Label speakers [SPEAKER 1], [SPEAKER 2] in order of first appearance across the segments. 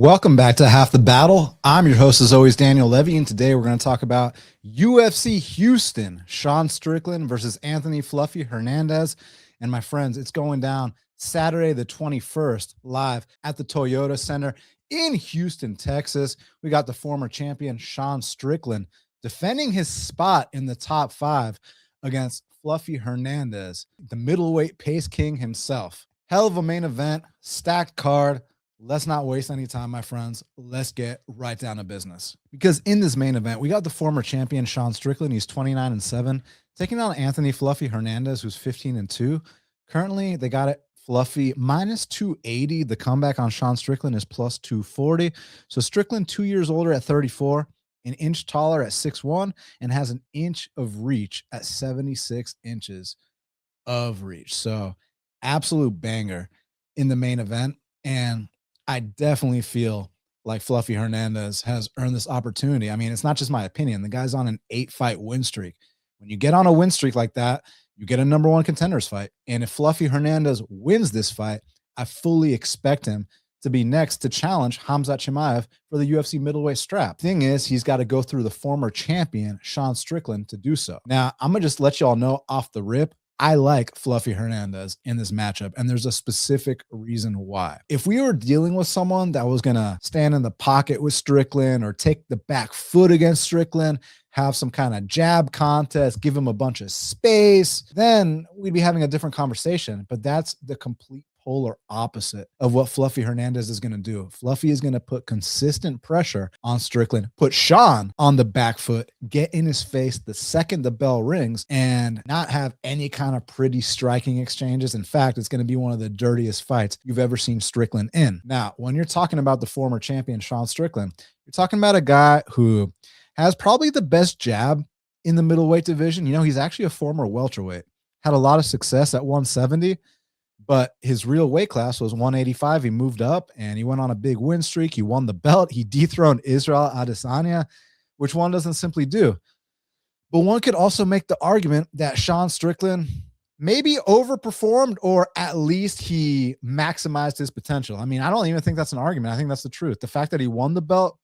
[SPEAKER 1] Welcome back to Half the Battle. I'm your host, as always, Daniel Levy, and today we're going to talk about UFC Houston, Sean Strickland versus Anthony Fluffy Hernandez. And my friends, it's going down Saturday the 21st, live at the Toyota Center in Houston, Texas. We got the former champion, Sean Strickland, defending his spot in the top 5 against Fluffy Hernandez, the middleweight pace king himself. Hell of a main event, stacked card. Let's not waste any time, my friends. Let's get right down to business. Because in this main event, we got the former champion, Sean Strickland. He's 29-7, taking on Anthony Fluffy Hernandez, who's 15-2. Currently, they got it Fluffy minus 280. The comeback on Sean Strickland is plus 240. So Strickland, 2 years older at 34, an inch taller at 6'1", and has an inch of reach at 76 inches of reach. So absolute banger in the main event. And I definitely feel like Fluffy Hernandez has earned this opportunity. I mean, it's not just my opinion. The guy's on an 8-fight win streak. When you get on a win streak like that, you get a number 1 contenders fight. And if Fluffy Hernandez wins this fight, I fully expect him to be next to challenge Khamzat Chimaev for the UFC middleweight strap. Thing is, he's got to go through the former champion, Sean Strickland, to do so. Now, I'm going to just let y'all know off the rip, I like Fluffy Hernandez in this matchup, and there's a specific reason why. If we were dealing with someone that was going to stand in the pocket with Strickland or take the back foot against Strickland, have some kind of jab contest, give him a bunch of space, then we'd be having a different conversation. But that's the complete polar opposite of what Fluffy Hernandez is going to do. Fluffy is going to put consistent pressure on Strickland, put Sean on the back foot, get in his face the second the bell rings, and not have any kind of pretty striking exchanges. In fact, it's going to be one of the dirtiest fights you've ever seen Strickland in. Now, when you're talking about the former champion, Sean Strickland, you're talking about a guy who has probably the best jab in the middleweight division. You know, he's actually a former welterweight, had a lot of success at 170, but his real weight class was 185. He moved up and he went on a big win streak. He won the belt. He dethroned Israel Adesanya, which one doesn't simply do. But one could also make the argument that Sean Strickland maybe overperformed, or at least he maximized his potential. I mean, I don't even think that's an argument. I think that's the truth. The fact that he won the belt,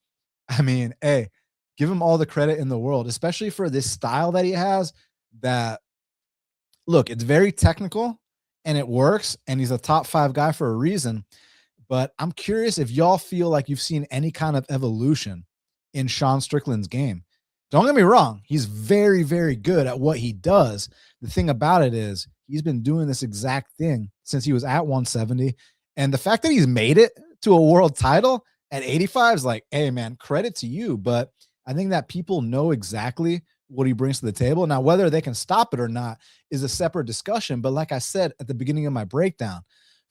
[SPEAKER 1] I mean, hey, give him all the credit in the world, especially for this style that he has that, look, it's very technical and it works, and he's a top 5 guy for a reason. But I'm curious if y'all feel like you've seen any kind of evolution in Sean Strickland's game. Don't get me wrong. He's very, very good at what he does. The thing about it is he's been doing this exact thing since he was at 170. And the fact that he's made it to a world title at 85 is like, hey, man, credit to you. But I think that people know exactly what he brings to the table. Now, whether they can stop it or not is a separate discussion. But like I said at the beginning of my breakdown,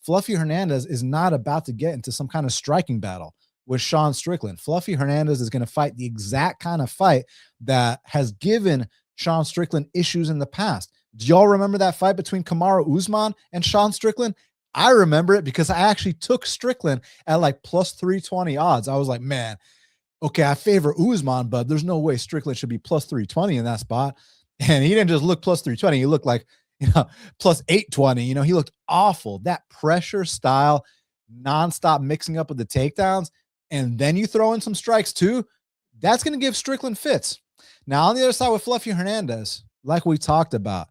[SPEAKER 1] Fluffy Hernandez is not about to get into some kind of striking battle with Sean Strickland. Fluffy Hernandez is going to fight the exact kind of fight that has given Sean Strickland issues in the past. Do y'all remember that fight between Kamaru Usman and Sean Strickland? I remember it because I actually took Strickland at like plus 320 odds. I was like, man, okay, I favor Usman, but there's no way Strickland should be plus 320 in that spot. And he didn't just look plus 320. He looked like, plus 820. He looked awful. That pressure style, nonstop mixing up with the takedowns, and then you throw in some strikes too, that's going to give Strickland fits. Now, on the other side with Fluffy Hernandez, like we talked about,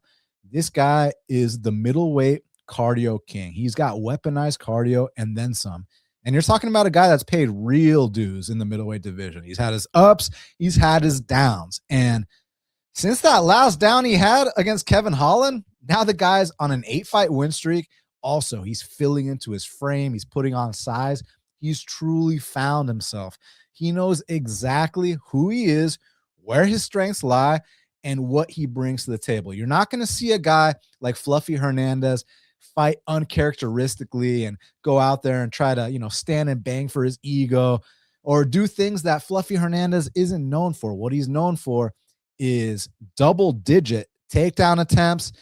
[SPEAKER 1] this guy is the middleweight cardio king. He's got weaponized cardio and then some. And you're talking about a guy that's paid real dues in the middleweight division. He's had his ups, he's had his downs. And since that last down he had against Kevin Holland, now the guy's on an 8-fight win streak. Also, he's filling into his frame. He's putting on size. He's truly found himself. He knows exactly who he is, where his strengths lie, and what he brings to the table. You're not going to see a guy like Fluffy Hernandez fight uncharacteristically and go out there and try to, stand and bang for his ego or do things that Fluffy Hernandez isn't known for. What he's known for is double-digit takedown attempts,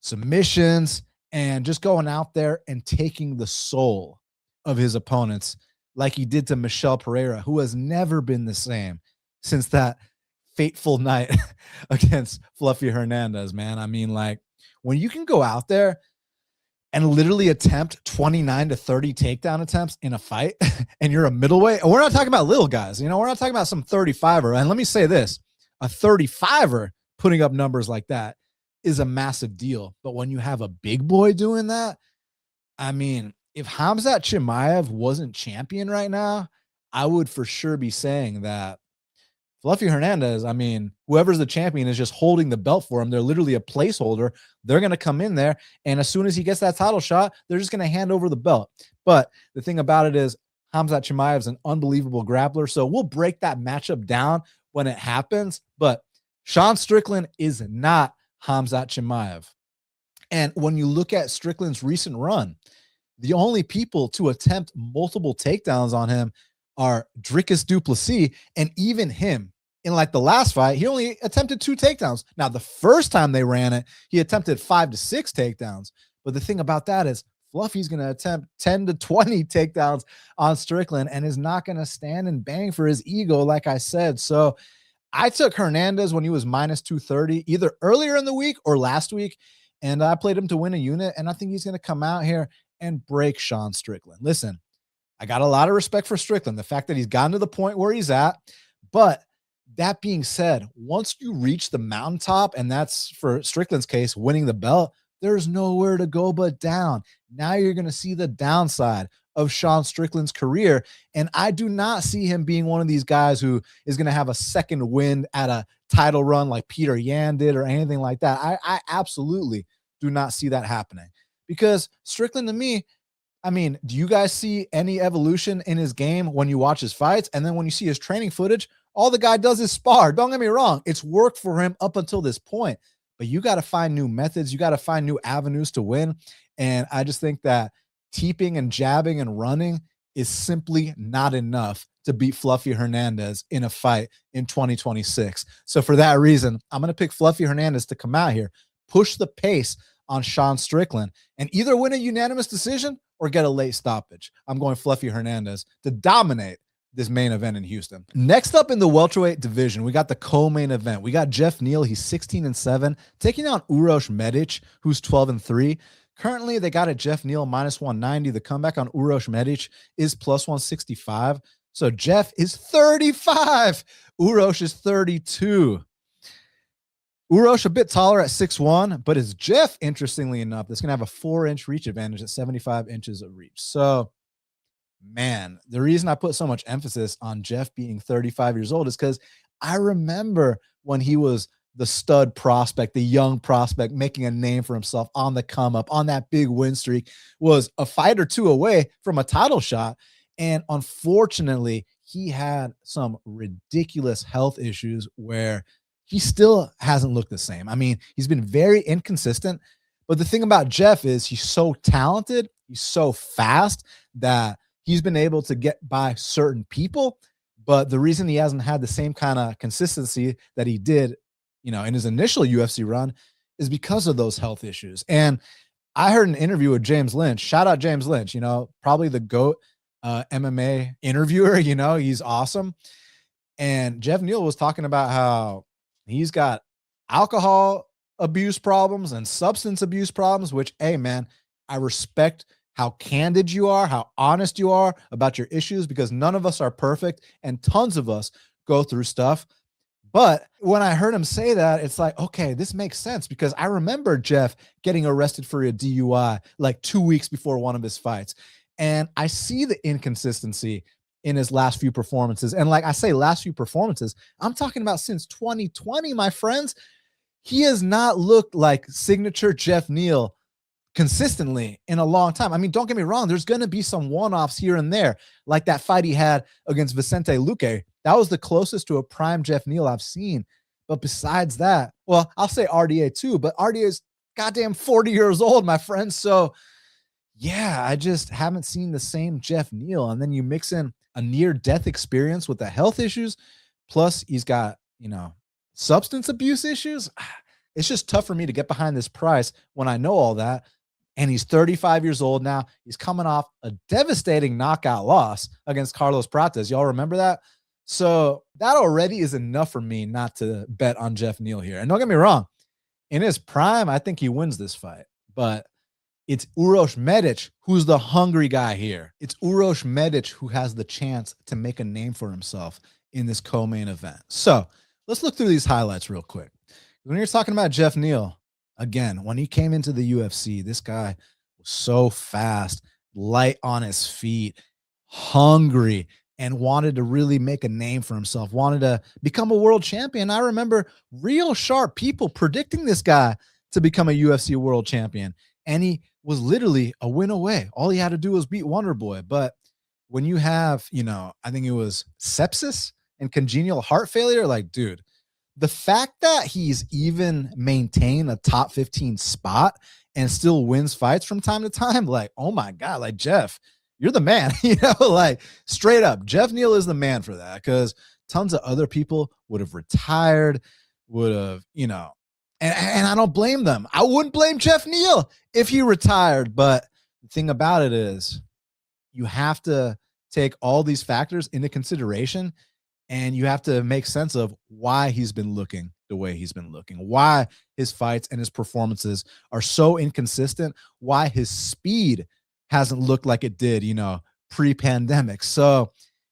[SPEAKER 1] submissions, and just going out there and taking the soul of his opponents like he did to Michel Pereira, who has never been the same since that fateful night against Fluffy Hernandez, man. I mean, like, when you can go out there and literally attempt 29 to 30 takedown attempts in a fight, and you're a middleweight, and we're not talking about little guys, we're not talking about some 35er. And let me say this, a 35er putting up numbers like that is a massive deal. But when you have a big boy doing that, I mean, if Khamzat Chimaev wasn't champion right now, I would for sure be saying that Fluffy Hernandez, I mean, whoever's the champion is just holding the belt for him. They're literally a placeholder. They're going to come in there, and as soon as he gets that title shot, they're just going to hand over the belt. But the thing about it is Khamzat Chimaev is an unbelievable grappler, so we'll break that matchup down when it happens. But Sean Strickland is not Khamzat Chimaev. And when you look at Strickland's recent run, the only people to attempt multiple takedowns on him are Dricus du Plessis, and even him in like the last fight, he only attempted 2 takedowns. Now, the first time they ran it, he attempted 5 to 6 takedowns. But the thing about that is Fluffy's going to attempt 10 to 20 takedowns on Strickland and is not going to stand and bang for his ego, like I said. So I took Hernandez when he was minus 230, either earlier in the week or last week, and I played him to win a unit, and I think he's going to come out here and break Sean Strickland. Listen, I got a lot of respect for Strickland, the fact that he's gotten to the point where he's at. But that being said, once you reach the mountaintop, and that's for Strickland's case, winning the belt, there's nowhere to go but down. Now you're going to see the downside of Sean Strickland's career. And I do not see him being one of these guys who is going to have a second win at a title run like Peter Yan did or anything like that. I absolutely do not see that happening, because Strickland, to me, I mean, do you guys see any evolution in his game when you watch his fights? And then when you see his training footage, all the guy does is spar. Don't get me wrong. It's worked for him up until this point, but you got to find new methods. You got to find new avenues to win. And I just think that teeping and jabbing and running is simply not enough to beat Fluffy Hernandez in a fight in 2026. So for that reason, I'm going to pick Fluffy Hernandez to come out here, push the pace on Sean Strickland, and either win a unanimous decision or get a late stoppage. I'm going Fluffy Hernandez to dominate this main event in Houston. Next up in the welterweight division, we got the co-main event. We got Geoff Neal. He's 16-7, taking on Uros Medic, who's 12-3. Currently, they got it Geoff Neal minus 190. The comeback on Uros Medic is plus 165. So Geoff is 35. Uros is 32. Uros a bit taller at 6'1", but is Geoff, interestingly enough, that's going to have a 4-inch reach advantage at 75 inches of reach. So, man, the reason I put so much emphasis on Geoff being 35 years old is because I remember when he was the stud prospect, the young prospect, making a name for himself on the come up, on that big win streak, was a fight or two away from a title shot. And unfortunately, he had some ridiculous health issues where he still hasn't looked the same. I mean, he's been very inconsistent, but the thing about Geoff is he's so talented, he's so fast that he's been able to get by certain people. But the reason he hasn't had the same kind of consistency that he did, in his initial UFC run is because of those health issues. And I heard an interview with James Lynch. Shout out James Lynch, probably the GOAT MMA interviewer. He's awesome. And Geoff Neal was talking about how he's got alcohol abuse problems and substance abuse problems, which, hey, man, I respect how candid you are, how honest you are about your issues, because none of us are perfect and tons of us go through stuff. But when I heard him say that, it's like, okay, this makes sense, because I remember Geoff getting arrested for a DUI like 2 weeks before one of his fights. And I see the inconsistency in his last few performances. And like I say, last few performances, I'm talking about since 2020, my friends. He has not looked like signature Geoff Neal consistently in a long time. I mean, don't get me wrong, there's going to be some one-offs here and there, like that fight he had against Vicente Luque. That was the closest to a prime Geoff Neal I've seen. But besides that, well, I'll say RDA too, but RDA is goddamn 40 years old, my friends. So yeah, I just haven't seen the same Geoff Neal. And then you mix in a near-death experience with the health issues, plus he's got, substance abuse issues. It's just tough for me to get behind this price when I know all that. And he's 35 years old now. He's coming off a devastating knockout loss against Carlos Prates. Y'all remember that? So that already is enough for me not to bet on Geoff Neal here. And don't get me wrong, in his prime, I think he wins this fight. But It's Uros Medic who's the hungry guy here. It's Uros Medic who has the chance to make a name for himself in this co-main event. So let's look through these highlights real quick. When you're talking about Geoff Neal, again, when he came into the UFC, this guy was so fast, light on his feet, hungry, and wanted to really make a name for himself, wanted to become a world champion. I remember real sharp people predicting this guy to become a UFC world champion, and he was literally a win away. All he had to do was beat Wonder Boy. But when you have, I think it was sepsis and congenital heart failure, like, dude, the fact that he's even maintained a top 15 spot and still wins fights from time to time, like, oh my God, like, Geoff, you're the man, like, straight up. Geoff Neal is the man for that, because tons of other people would have retired, would have, and I don't blame them. I wouldn't blame Geoff Neal if he retired. But the thing about it is, you have to take all these factors into consideration, and you have to make sense of why he's been looking the way he's been looking, why his fights and his performances are so inconsistent, why his speed hasn't looked like it did, pre-pandemic. So,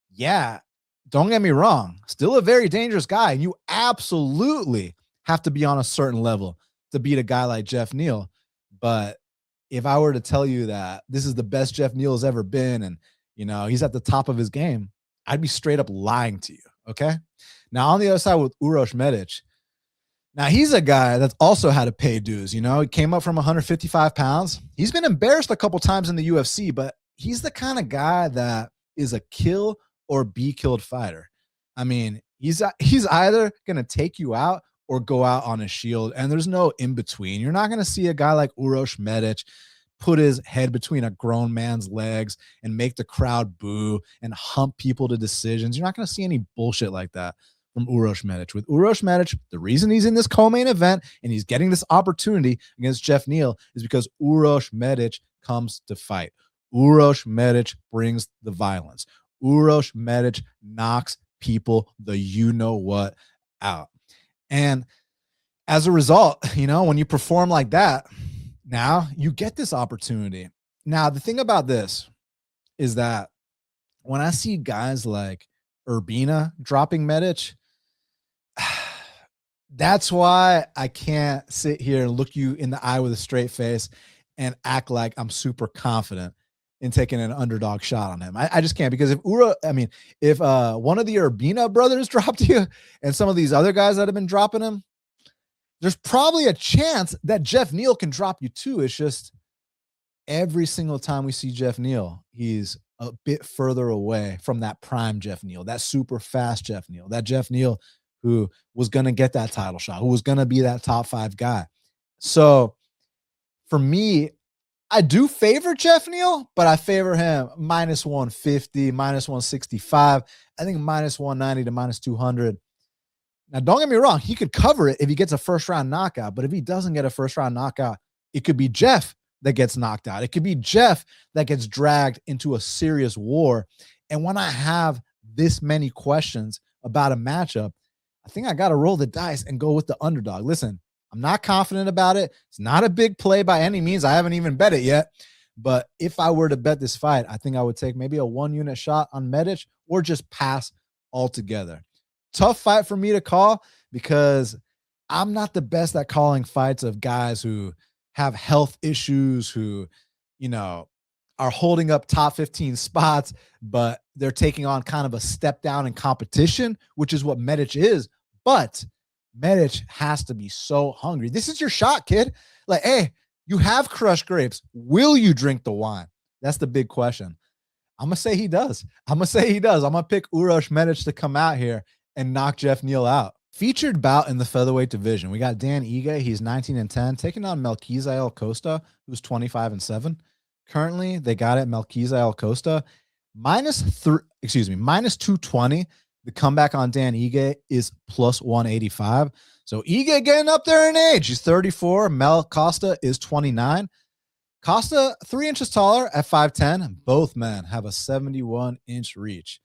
[SPEAKER 1] yeah, don't get me wrong, still a very dangerous guy, and you absolutely have to be on a certain level to beat a guy like Geoff Neal. But if I were to tell you that this is the best Geoff Neal has ever been, and he's at the top of his game, I'd be straight up lying to you. Okay. Now on the other side with Uros Medic, now he's a guy that's also had to pay dues. He came up from 155 pounds. He's been embarrassed a couple times in the UFC, but he's the kind of guy that is a kill or be killed fighter. I mean, he's either going to take you out or go out on a shield, and there's no in between. You're not going to see a guy like Uros Medic put his head between a grown man's legs and make the crowd boo and hump people to decisions. You're not going to see any bullshit like that from Uros Medic. With Uros Medic, the reason he's in this co-main event and he's getting this opportunity against Geoff Neal is because Uros Medic comes to fight. Uros Medic brings the violence. Uros Medic knocks people the you-know-what out. And as a result, when you perform like that, now you get this opportunity. Now, the thing about this is that when I see guys like Urbina dropping Medic, that's why I can't sit here and look you in the eye with a straight face and act like I'm super confident in taking an underdog shot on him. I just can't, because if one of the Urbina brothers dropped you and some of these other guys that have been dropping him, there's probably a chance that Geoff Neal can drop you too. It's just every single time we see Geoff Neal, he's a bit further away from that prime Geoff Neal, that super fast Geoff Neal, that Geoff Neal who was going to get that title shot, who was going to be that top 5 guy. So for me, I do favor Geoff Neal, but I favor him minus 150, minus 165. I think minus 190 to minus 200. Now, don't get me wrong. He could cover it if he gets a first-round knockout. But if he doesn't get a first-round knockout, it could be Geoff that gets knocked out. It could be Geoff that gets dragged into a serious war. And when I have this many questions about a matchup, I think I got to roll the dice and go with the underdog. Listen, I'm not confident about it. It's not a big play by any means. I haven't even bet it yet. But if I were to bet this fight, I think I would take maybe a 1-unit shot on Medic or just pass altogether. Tough fight for me to call because I'm not the best at calling fights of guys who have health issues, who, are holding up top 15 spots, but they're taking on kind of a step down in competition, which is what Medic is. But Medic has to be so hungry. This is your shot, kid. Like, hey, you have crushed grapes. Will you drink the wine? That's the big question. I'm going to say he does. I'm going to pick Uros Medic to come out here and knock Geoff Neal out. Featured bout in the featherweight division. We got Dan Ige. He's 19-10, taking on Melquizael Costa, who's 25-7. Currently, they got it. Melquizael Costa minus 220. The comeback on Dan Ige is plus 185. So Ige getting up there in age. He's 34. Mel Costa is 29. Costa 3 inches taller at 5'10". Both men have a 71-inch reach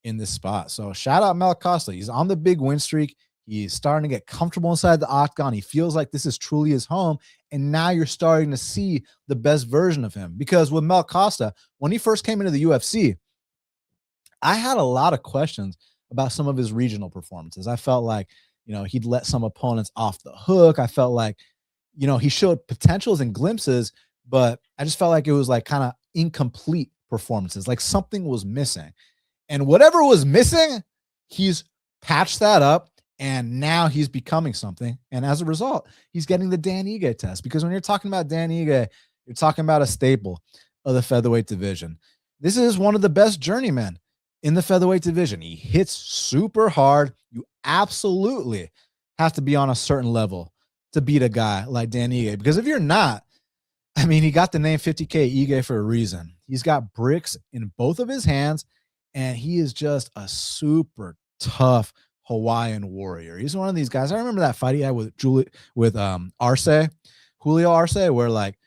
[SPEAKER 1] in this spot. So shout out Mel Costa. He's on the big win streak. He's starting to get comfortable inside the octagon. He feels like this is truly his home. And now you're starting to see the best version of him. Because with Mel Costa, when he first came into the UFC, I had a lot of questions about some of his regional performances. I felt like, he'd let some opponents off the hook. I felt like, he showed potentials and glimpses, but I just felt like it was like kind of incomplete performances, like something was missing. And whatever was missing, he's patched that up, and now he's becoming something. And as a result, he's getting the Dan Ige test, because when you're talking about Dan Ige, you're talking about a staple of the featherweight division. This is one of the best journeymen in the featherweight division. He hits super hard. You absolutely have to be on a certain level to beat a guy like Dan Ige, because if you're not, he got the name 50K Ige for a reason. He's got bricks in both of his hands, and he is just a super tough Hawaiian warrior. He's one of these guys. I remember that fight he had with Julio Arce, where like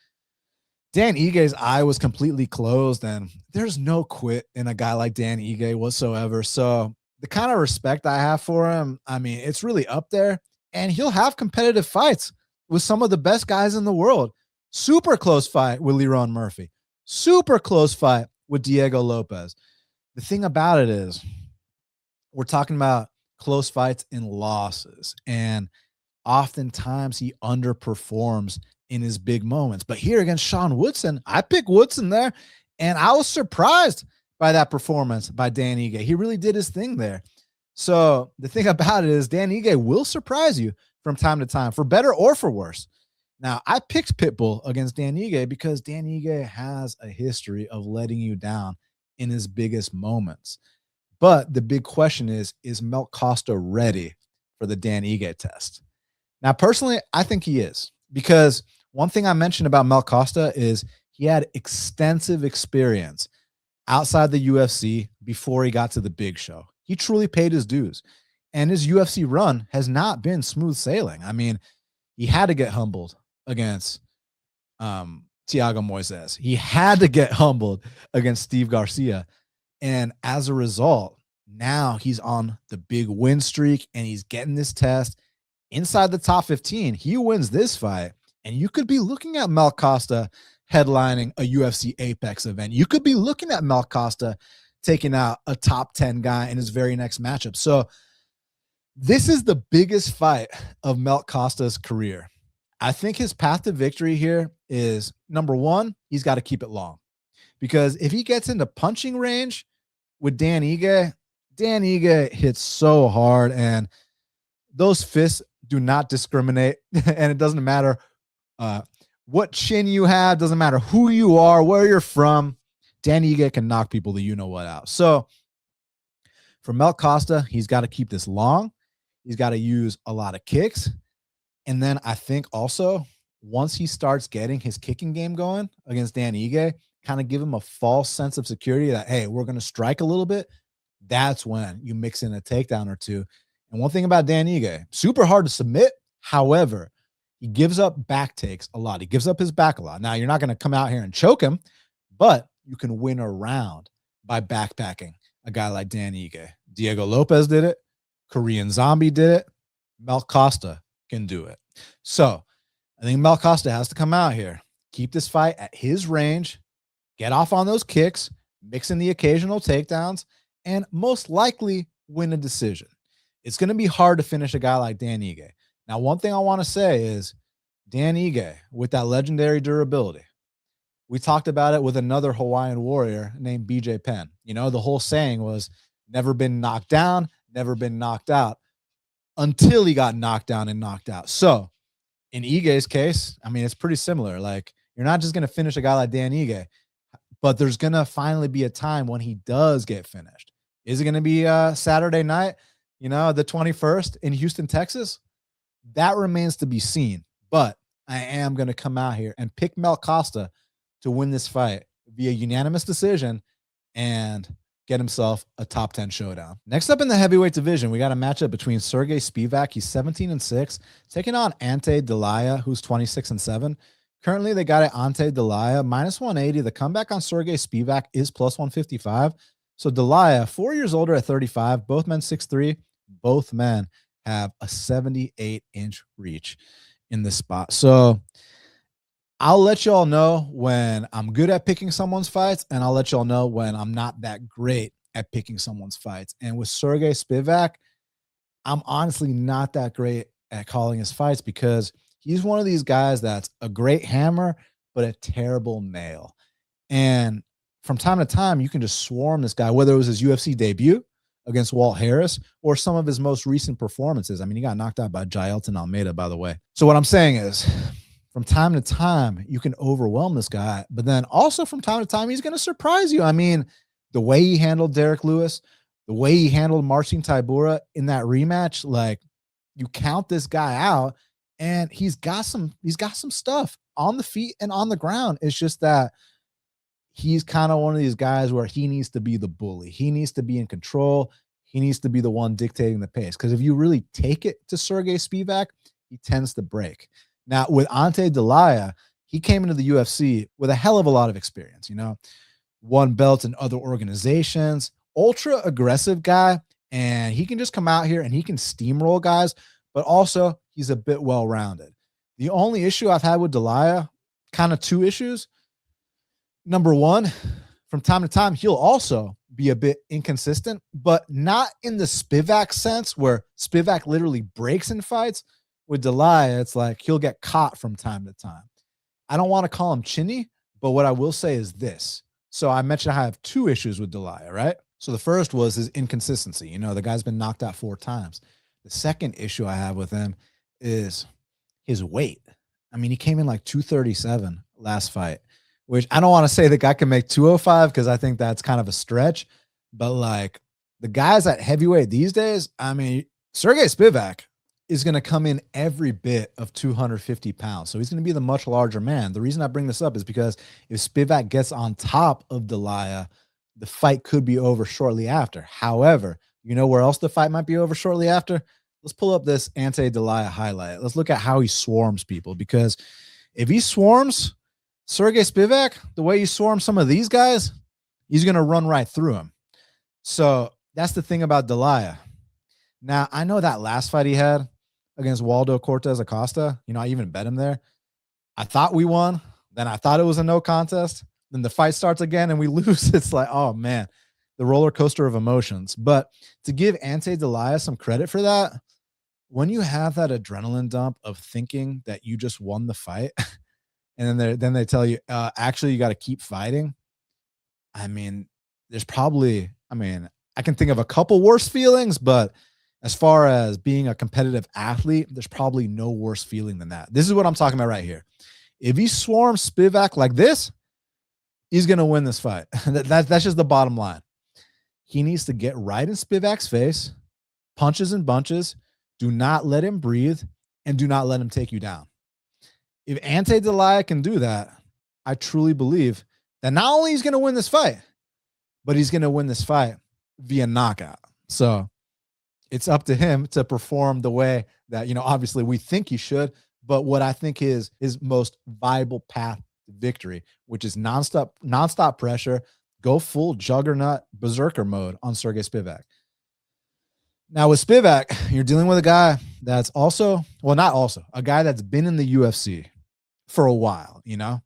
[SPEAKER 1] Dan Ige's eye was completely closed, and there's no quit in a guy like Dan Ige whatsoever. So the kind of respect I have for him, it's really up there, and he'll have competitive fights with some of the best guys in the world. Super close fight with Leron Murphy. Super close fight with Diego Lopez. The thing about it is, we're talking about close fights and losses, and oftentimes he underperforms in his big moments. But here against Sean Woodson, I picked Woodson there, and I was surprised by that performance by Dan Ige. He really did his thing there. So the thing about it is, Dan Ige will surprise you from time to time, for better or for worse. Now, I picked Pitbull against Dan Ige because Dan Ige has a history of letting you down in his biggest moments. But the big question is Mel Costa ready for the Dan Ige test? Now, personally, I think he is, because one thing I mentioned about Mel Costa is he had extensive experience outside the UFC before he got to the big show. He truly paid his dues, and his UFC run has not been smooth sailing. He had to get humbled against Thiago Moises. He had to get humbled against Steve Garcia. And as a result, now he's on the big win streak, and he's getting this test inside the top 15. He wins this fight, and you could be looking at Mel Costa headlining a UFC Apex event. You could be looking at Mel Costa taking out a top 10 guy in his very next matchup. So this is the biggest fight of Mel Costa's career. I think his path to victory here is, number one, he's got to keep it long, because if he gets into punching range with Dan Ige hits so hard, and those fists do not discriminate. And it doesn't matter what chin you have, doesn't matter who you are, where you're from. Dan Ige can knock people that what out. So for Mel Costa, he's got to keep this long. He's got to use a lot of kicks. And then I think also, once he starts getting his kicking game going against Dan Ige, kind of give him a false sense of security that, hey, we're going to strike a little bit. That's when you mix in a takedown or two. And one thing about Dan Ige, super hard to submit. However, he gives up back takes a lot. He gives up his back a lot. Now, you're not going to come out here and choke him, but you can win a round by backpacking a guy like Dan Ige. Diego Lopez did it. Korean Zombie did it. Mel Costa can do it. So I think Mel Costa has to come out here, keep this fight at his range, get off on those kicks, mix in the occasional takedowns, and most likely win a decision. It's going to be hard to finish a guy like Dan Ige. Now, one thing I want to say is Dan Ige, with that legendary durability, we talked about it with another Hawaiian warrior named BJ Penn. The whole saying was never been knocked down, never been knocked out, until he got knocked down and knocked out. So in Ige's case, it's pretty similar. Like, you're not just going to finish a guy like Dan Ige, but there's going to finally be a time when he does get finished. Is it going to be Saturday night, the 21st in Houston, Texas? That remains to be seen. But I am going to come out here and pick Mel Costa to win this fight via unanimous decision and get himself a top 10 showdown. Next up in the heavyweight division, we got a matchup between Serghei Spivac, he's 17-6, taking on Ante Delija, who's 26-7. Currently, they got it Ante Delija -180. The comeback on Serghei Spivac is +155. So Delija, 4 years older at 35, both men 6'3", both men have a 78-inch reach in this spot. So I'll let y'all know when I'm good at picking someone's fights, and I'll let y'all know when I'm not that great at picking someone's fights. And with Serghei Spivac, I'm honestly not that great at calling his fights because he's one of these guys that's a great hammer, but a terrible nail. And from time to time, you can just swarm this guy, whether it was his UFC debut against Walt Harris or some of his most recent performances. I mean, he got knocked out by Jailton Almeida, by the way. So what I'm saying is, from time to time, you can overwhelm this guy, but then also from time to time, he's going to surprise you. I mean, the way he handled Derek Lewis, the way he handled Marcin Tybura in that rematch, like, you count this guy out and he's got some stuff on the feet and on the ground. It's just that he's kind of one of these guys where he needs to be the bully. He needs to be in control. He needs to be the one dictating the pace. Because if you really take it to Serghei Spivac, he tends to break. Now, with Ante Delija, he came into the UFC with a hell of a lot of experience, won belts in other organizations, ultra aggressive guy, and he can just come out here and he can steamroll guys, but also he's a bit well-rounded. The only issue I've had with Delija, kind of two issues. Number one, from time to time, he'll also be a bit inconsistent, but not in the Spivac sense where Spivac literally breaks in fights. With Delija, it's like he'll get caught from time to time. I don't want to call him chinny, but what I will say is this. So I mentioned I have two issues with Delija, right? So the first was his inconsistency. The guy's been knocked out 4 times. The second issue I have with him is his weight. I mean, he came in like 237 last fight, which I don't want to say the guy can make 205 because I think that's kind of a stretch. But like the guys at heavyweight these days, I mean, Serghei Spivac is going to come in every bit of 250 pounds. So he's going to be the much larger man. The reason I bring this up is because if Spivac gets on top of Delija, the fight could be over shortly after. However, you know where else the fight might be over shortly after? Let's pull up this Ante Delija highlight. Let's look at how he swarms people, because if he swarms Serghei Spivac the way he swarms some of these guys, he's going to run right through him. So that's the thing about Delija. Now, I know that last fight he had against Waldo Cortez Acosta, I even bet him there. I thought we won. Then I thought it was a no contest. Then the fight starts again and we lose. It's like, oh man, the roller coaster of emotions. But to give Ante Delija some credit for that, when you have that adrenaline dump of thinking that you just won the fight, and then they tell you, actually, you got to keep fighting. I mean, I can think of a couple worse feelings, but as far as being a competitive athlete, there's probably no worse feeling than that. This is what I'm talking about right here. If he swarms Spivac like this, he's going to win this fight. That's just the bottom line. He needs to get right in Spivac's face, punches and bunches. Do not let him breathe, and do not let him take you down. If Ante Delija can do that, I truly believe that not only he's going to win this fight, but he's going to win this fight via knockout. So it's up to him to perform the way that, obviously we think he should, but what I think is his most viable path to victory, which is nonstop pressure, go full juggernaut berserker mode on Serghei Spivac. Now with Spivac, you're dealing with a guy that's a guy that's been in the UFC for a while, and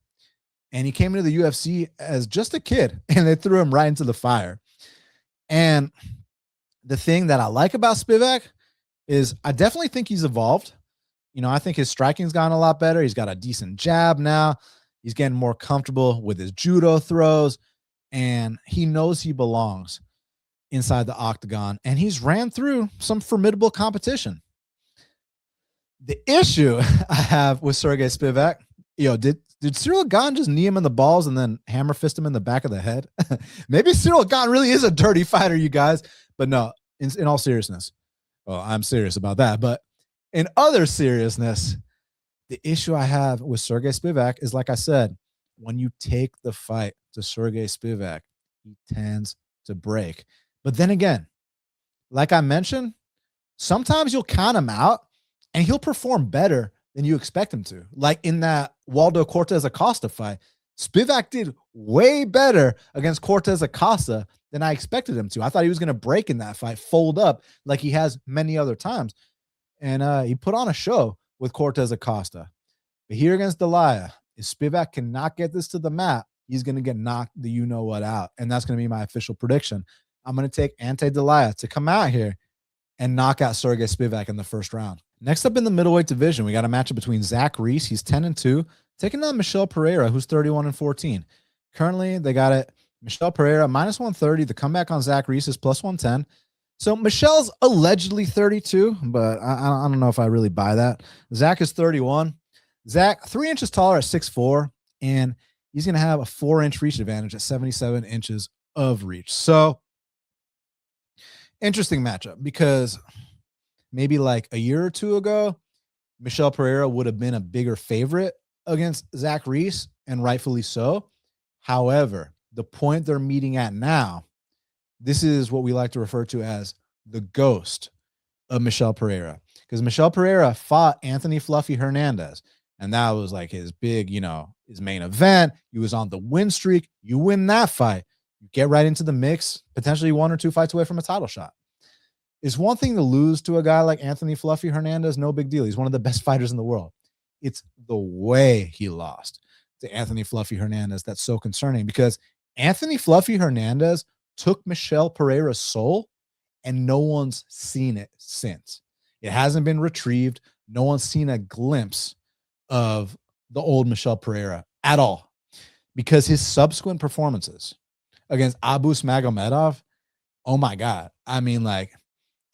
[SPEAKER 1] he came into the UFC as just a kid and they threw him right into the fire. And the thing that I like about Spivac is I definitely think he's evolved. I think his striking's gotten a lot better. He's got a decent jab now. He's getting more comfortable with his judo throws, and he knows he belongs inside the octagon, and he's ran through some formidable competition. The issue I have with Serghei Spivac, did Cyril Gane just knee him in the balls and then hammer fist him in the back of the head? Maybe Cyril Gane really is a dirty fighter, you guys. But no, in all seriousness, well, I'm serious about that. But in other seriousness, the issue I have with Serghei Spivac is, like I said, when you take the fight to Serghei Spivac, he tends to break. But then again, like I mentioned, sometimes you'll count him out and he'll perform better than you expect him to. Like in that Waldo Cortez Acosta fight, Spivac did way better against Cortez Acosta than I expected him to. I thought he was going to break in that fight, fold up like he has many other times. And he put on a show with Cortez Acosta. But here against Delija, If Spivac cannot get this to the mat, he's going to get knocked the you-know-what out, and that's going to be my official prediction. I'm going to take Ante Delija to come out here and knock out Serghei Spivac in the first round. Next up in the middleweight division, we got a matchup between Zach Reese, he's 10-2, taking on Michel Pereira, who's 31-14. Currently, they got it Michel Pereira minus 130. The comeback on Zach Reese is plus 110. So Michel's allegedly 32, but I don't know if I really buy that. Zach is 31. Zach, 3 inches taller at 6'4", and he's going to have a 4-inch reach advantage at 77 inches of reach. So interesting matchup, because maybe like a year or two ago, Michel Pereira would have been a bigger favorite against Zach Reese, and rightfully so. However, the point they're meeting at now, this is what we like to refer to as the ghost of Michel Pereira, because Michel Pereira fought Anthony Fluffy Hernandez, and that was like his big, his main event. He was on the win streak. You win that fight, you get right into the mix, potentially 1 or 2 fights away from a title shot. It's one thing to lose to a guy like Anthony Fluffy Hernandez, no big deal. He's one of the best fighters in the world. It's the way he lost to Anthony Fluffy Hernandez that's so concerning, because Anthony Fluffy Hernandez took Michel Pereira's soul, and no one's seen it since. It hasn't been retrieved. No one's seen a glimpse of the old Michel Pereira at all, because his subsequent performances against Abus Magomedov, oh my God. I mean, like,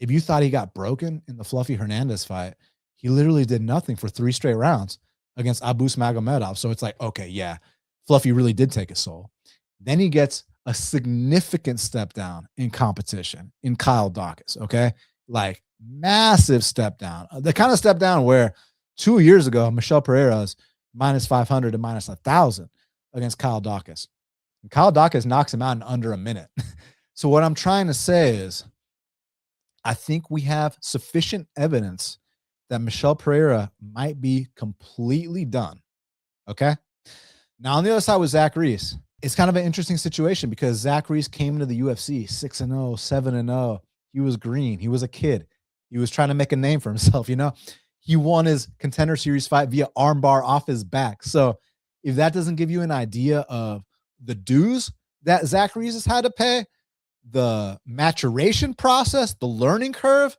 [SPEAKER 1] if you thought he got broken in the Fluffy Hernandez fight, he literally did nothing for 3 straight rounds against Abus Magomedov. So it's like, okay, yeah, Fluffy really did take his soul. Then he gets a significant step down in competition in Kyle Daukaus, okay? Like, massive step down. The kind of step down where 2 years ago, Michel Pereira's minus 500 to minus 1,000 against Kyle Daukaus. And Kyle Daukaus knocks him out in under a minute. So what I'm trying to say is, I think we have sufficient evidence that Michel Pereira might be completely done, okay? Now, on the other side with Zach Reese, it's kind of an interesting situation, because Zach Reese came into the UFC 6-0, 7-0. He was green. He was a kid. He was trying to make a name for himself, He won his Contender Series fight via armbar off his back. So if that doesn't give you an idea of the dues that Zach Reese has had to pay, the maturation process, the learning curve,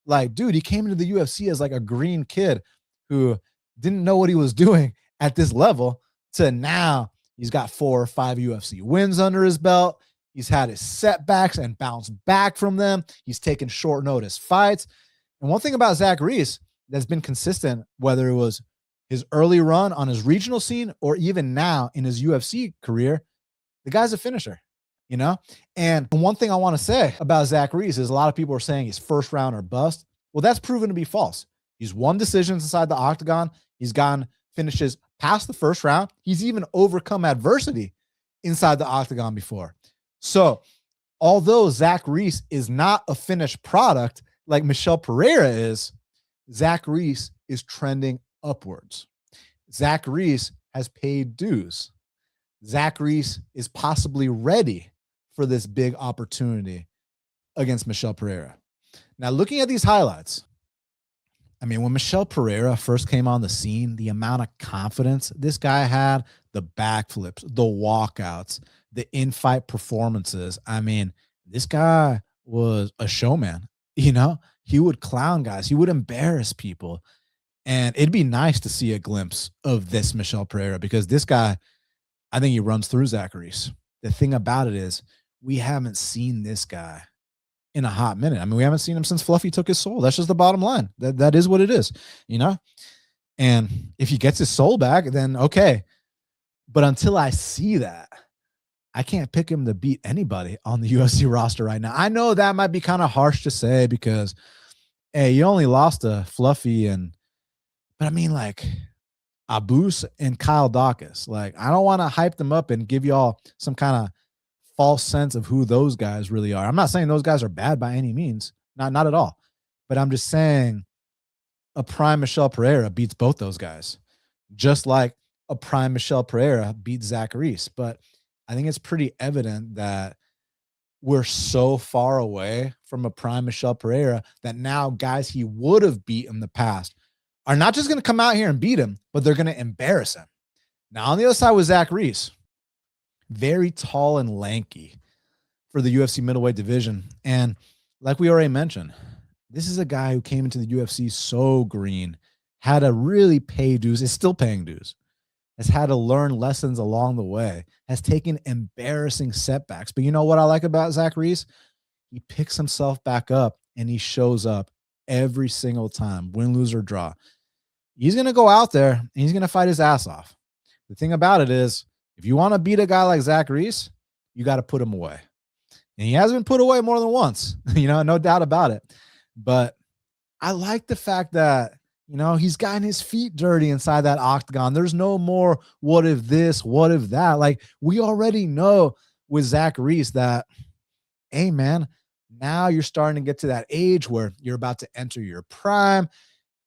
[SPEAKER 1] like, dude, he came into the UFC as like a green kid who didn't know what he was doing at this level, to now he's got 4 or 5 UFC wins under his belt. He's had his setbacks and bounced back from them. He's taken short notice fights. And one thing about Zach Reese that's been consistent, whether it was his early run on his regional scene or even now in his UFC career, the guy's a finisher, And one thing I want to say about Zach Reese is, a lot of people are saying he's first round or bust. Well, that's proven to be false. He's won decisions inside the octagon. He's gotten finishes past the first round. He's even overcome adversity inside the octagon before. So although Zach Reese is not a finished product like Michel Pereira is, Zach Reese is trending upwards. Zach Reese has paid dues. Zach Reese is possibly ready for this big opportunity against Michel Pereira. Now, looking at these highlights, I mean, when Michel Pereira first came on the scene, the amount of confidence this guy had, the backflips, the walkouts, the in-fight performances. I mean, this guy was a showman. He would clown guys. He would embarrass people. And it'd be nice to see a glimpse of this Michel Pereira, because this guy, I think he runs through Zach Reese. The thing about it is, we haven't seen this guy in a hot minute. I mean, we haven't seen him since Fluffy took his soul. That's just the bottom line. That is what it is, And if he gets his soul back, then okay. But until I see that, I can't pick him to beat anybody on the UFC roster right now. I know that might be kind of harsh to say, because, hey, you only lost to Fluffy, but I mean, like, Abus and Kyle Daukaus. Like, I don't want to hype them up and give y'all some kind of false sense of who those guys really are. I'm not saying those guys are bad by any means. Not at all. But I'm just saying a prime Michel Pereira beats both those guys, just like a prime Michel Pereira beats Zach Reese. But I think it's pretty evident that we're so far away from a prime Michel Pereira that now guys he would have beat in the past are not just going to come out here and beat him, but they're going to embarrass him. Now, on the other side was Zach Reese, very tall and lanky for the UFC middleweight division. And like we already mentioned, this is a guy who came into the UFC so green, had to really pay dues, is still paying dues, has had to learn lessons along the way, has taken embarrassing setbacks. But you know what I like about Zach Reese? He picks himself back up and he shows up every single time, win, lose, or draw. He's going to go out there and he's going to fight his ass off. The thing about it is, if you want to beat a guy like Zach Reese, you got to put him away. And he has been put away more than once, no doubt about it. But I like the fact that, he's gotten his feet dirty inside that octagon. There's no more what if this, what if that. Like, we already know with Zach Reese that, hey, man, now you're starting to get to that age where you're about to enter your prime.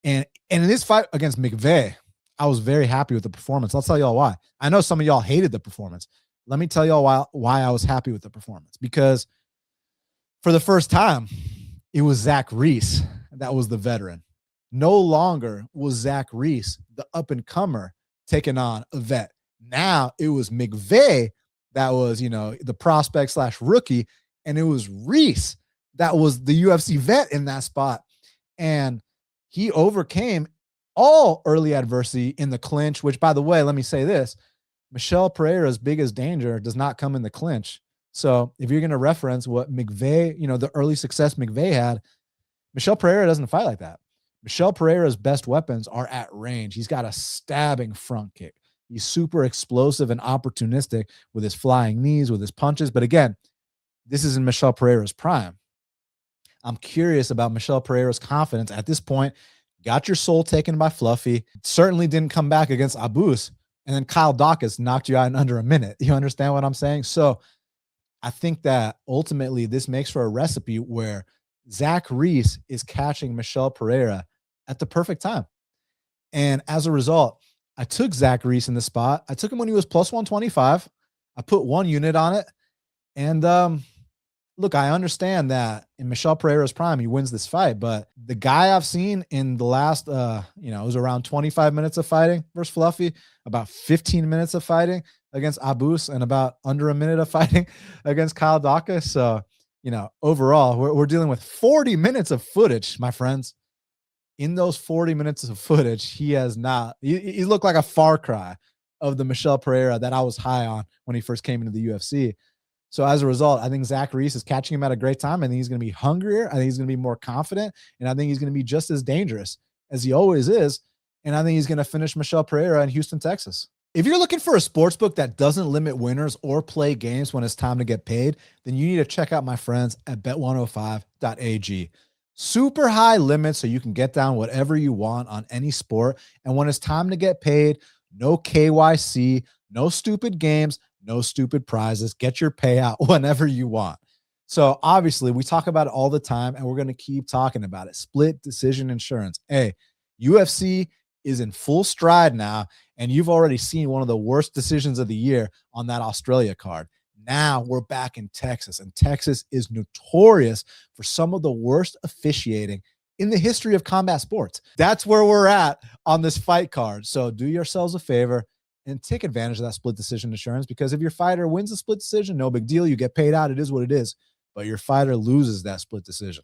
[SPEAKER 1] And in this fight against McVeigh, I was very happy with the performance. I'll tell y'all why. I know some of y'all hated the performance. Let me tell y'all why I was happy with the performance. Because for the first time, it was Zach Reese that was the veteran. No longer was Zach Reese the up-and-comer taking on a vet. Now it was McVeigh that was, the prospect / rookie, and it was Reese that was the UFC vet in that spot. And he overcame all early adversity in the clinch, which, by the way, let me say this. Michel Pereira's biggest danger does not come in the clinch. So if you're going to reference what McVeigh, the early success McVeigh had, Michel Pereira doesn't fight like that. Michel Pereira's best weapons are at range. He's got a stabbing front kick. He's super explosive and opportunistic with his flying knees, with his punches. But again, this is in Michel Pereira's prime. I'm curious about Michel Pereira's confidence at this point. Got your soul taken by Fluffy. Certainly didn't come back against Abus. And then Kyle Dawkins knocked you out in under a minute. You understand what I'm saying? So I think that ultimately this makes for a recipe where Zach Reese is catching Michel Pereira at the perfect time. And as a result, I took Zach Reese in the spot. I took him when he was plus 125. I put 1 unit on it. And look, I understand that in Michel Pereira's prime, he wins this fight. But the guy I've seen in the last, it was around 25 minutes of fighting versus Fluffy, about 15 minutes of fighting against Abus, and about under a minute of fighting against Kyle Dawkins. So, overall, we're dealing with 40 minutes of footage, my friends. In those 40 minutes of footage, he looked like a far cry of the Michel Pereira that I was high on when he first came into the UFC. So as a result, I think Zach Reese is catching him at a great time. I think he's going to be hungrier. I think he's going to be more confident. And I think he's going to be just as dangerous as he always is. And I think he's going to finish Michel Pereira in Houston, Texas. If you're looking for a sports book that doesn't limit winners or play games when it's time to get paid, then you need to check out my friends at bet105.ag. Super high limits so you can get down whatever you want on any sport. And when it's time to get paid, no KYC, no stupid games, no stupid prizes. Get your payout whenever you want. So obviously we talk about it all the time, and we're going to keep talking about it. Split decision insurance. Hey, UFC is in full stride now, and you've already seen one of the worst decisions of the year on that Australia card. Now we're back in Texas, and Texas is notorious for some of the worst officiating in the history of combat sports. That's where we're at on this fight card. So do yourselves a favor and take advantage of that split decision insurance, because if your fighter wins a split decision, no big deal. You get paid out. It is what it is. But your fighter loses that split decision.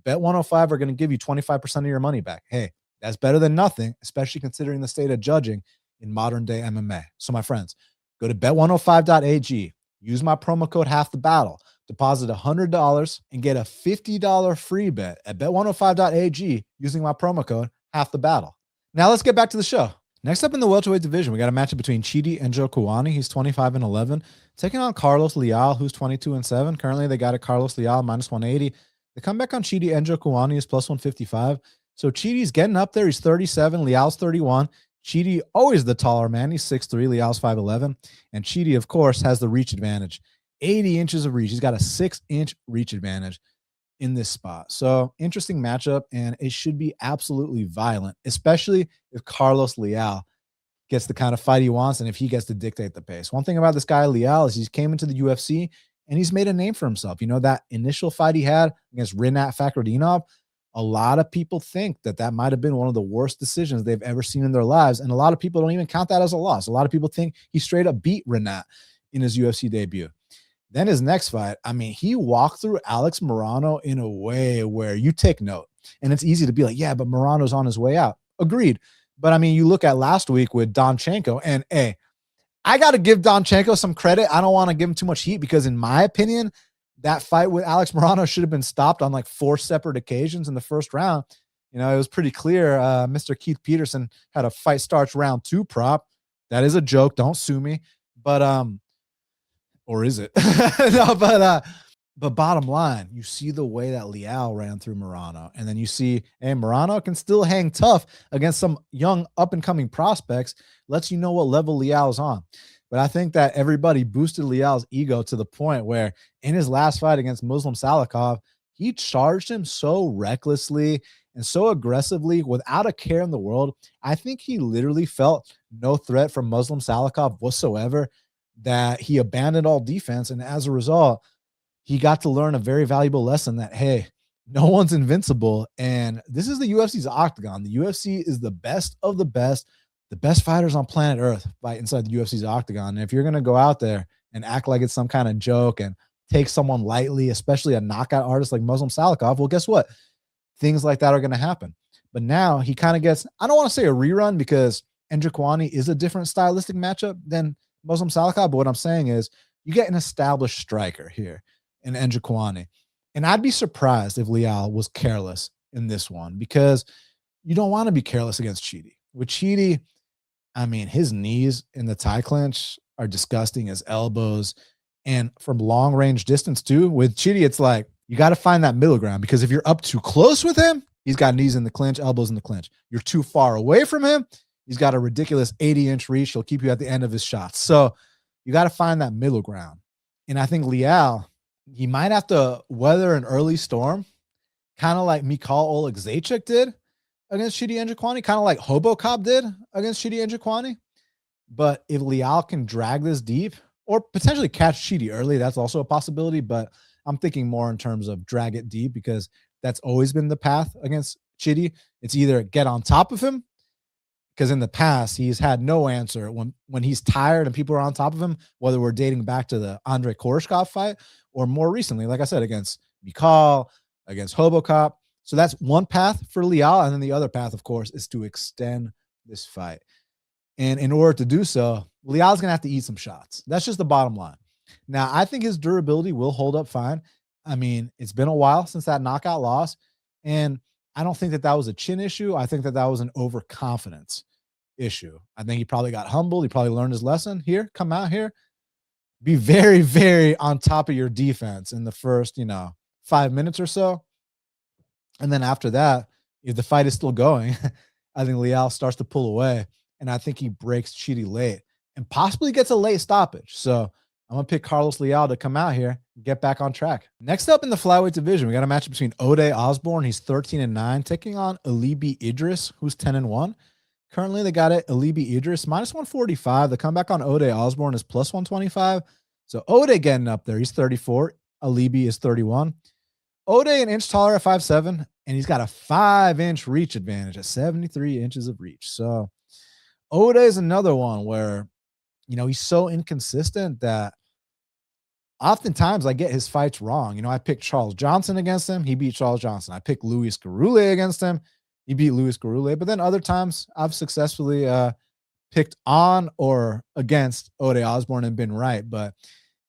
[SPEAKER 1] Bet105 are going to give you 25% of your money back. Hey, that's better than nothing, especially considering the state of judging in modern day MMA. So my friends, go to bet105.ag. Use my promo code HalfTheBattle. Deposit $100 and get a $50 free bet at bet105.ag using my promo code HalfTheBattle. Now let's get back to the show. Next up in the welterweight division, we got a matchup between Chidi and Njokuani. He's 25-11, taking on Carlos Leal, who's 22-7. Currently, they got a Carlos Leal minus 180. The comeback on Chidi and Njokuani is plus 155. So Chidi's getting up there. He's 37. Leal's 31. Chidi, always the taller man. He's 6'3". Leal's 5'11". And Chidi, of course, has the reach advantage. 80 inches of reach. He's got a 6-inch reach advantage in this spot. So interesting matchup, and it should be absolutely violent, especially if Carlos Leal gets the kind of fight he wants and if he gets to dictate the pace. One thing about this guy, Leal, is he came into the UFC and he's made a name for himself. That initial fight he had against Rinat Fakhretdinov, A lot of people think that that might have been one of the worst decisions they've ever seen in their lives. And a lot of people don't even count that as a loss. A lot of people think he straight up beat Renat in his UFC debut. Then his next fight, I mean, he walked through Alex Morano in a way where you take note. And it's easy to be like, yeah, but Morano's on his way out. Agreed. But I mean, you look at last week with Donchenko, and hey, I got to give Donchenko some credit. I don't want to give him too much heat because, in my opinion, that fight with Alex Morano should have been stopped on like 4 separate occasions in the first round. You know, it was pretty clear. Mr. Keith Peterson had a fight starts round 2 prop. That is a joke. Don't sue me. But or is it? No, but bottom line, you see the way that Leal ran through Morano, and then you see, hey, Morano can still hang tough against some young up-and-coming prospects, lets you know what level Leal's on. But I think that everybody boosted Leal's ego to the point where in his last fight against Muslim Salikov, he charged him so recklessly and so aggressively without a care in the world. I think he literally felt no threat from Muslim Salikov whatsoever, that he abandoned all defense. And as a result, he got to learn a very valuable lesson that, hey, no one's invincible. And this is the UFC's octagon. The UFC is the best of the best fighters on planet Earth fight inside the UFC's octagon. And if you're going to go out there and act like it's some kind of joke and take someone lightly, especially a knockout artist like Muslim Salikov, well, guess what? Things like that are going to happen. But now he kind of gets, I don't want to say a rerun because Njokuani is a different stylistic matchup than Muslim Salikov, but what I'm saying is you get an established striker here in Njokuani. And I'd be surprised if Leal was careless in this one because you don't want to be careless against Chidi. With Chidi, I mean, his knees in the tie clinch are disgusting, his elbows, and from long range distance too. With Chidi, it's like you got to find that middle ground because if you're up too close with him, he's got knees in the clinch, elbows in the clinch. You're too far away from him, he's got a ridiculous 80-inch reach. He'll keep you at the end of his shots. So you got to find that middle ground. And I think Leal, he might have to weather an early storm, kind of like Michel Oleksiejczuk did against Chidi Njokuani, kind of like Hobocop did against Chidi Njokuani. But if Leal can drag this deep or potentially catch Chidi early, that's also a possibility. But I'm thinking more in terms of drag it deep because that's always been the path against Chidi. It's either get on top of him, because in the past, he's had no answer when he's tired and people are on top of him, whether we're dating back to the Andrei Koreshkov fight or more recently, like I said, against Michal, against Hobocop. So that's one path for Leal. And then the other path, of course, is to extend this fight. And in order to do so, Leal's going to have to eat some shots. That's just the bottom line. Now, I think his durability will hold up fine. I mean, it's been a while since that knockout loss. And I don't think that that was a chin issue. I think that that was an overconfidence issue. I think he probably got humbled. He probably learned his lesson. Here, come out here, be very, very on top of your defense in the first, 5 minutes or so. And then after that, if the fight is still going, I think Leal starts to pull away. And I think he breaks Chidi late and possibly gets a late stoppage. So I'm going to pick Carlos Leal to come out here and get back on track. Next up in the flyweight division, we got a matchup between Ode Osbourne. He's 13-9, taking on Alibi Idris, who's 10-1. Currently, they got it Alibi Idris minus 145. The comeback on Ode Osbourne is plus 125. So Ode getting up there. He's 34. Alibi is 31. Ode an inch taller at 5'7", and he's got a 5-inch reach advantage at 73 inches of reach. So Ode is another one where, he's so inconsistent that oftentimes I get his fights wrong. I picked Charles Johnson against him. He beat Charles Johnson. I picked Luis Gurule against him. He beat Luis Gurule. But then other times I've successfully picked on or against Ode Osbourne and been right. But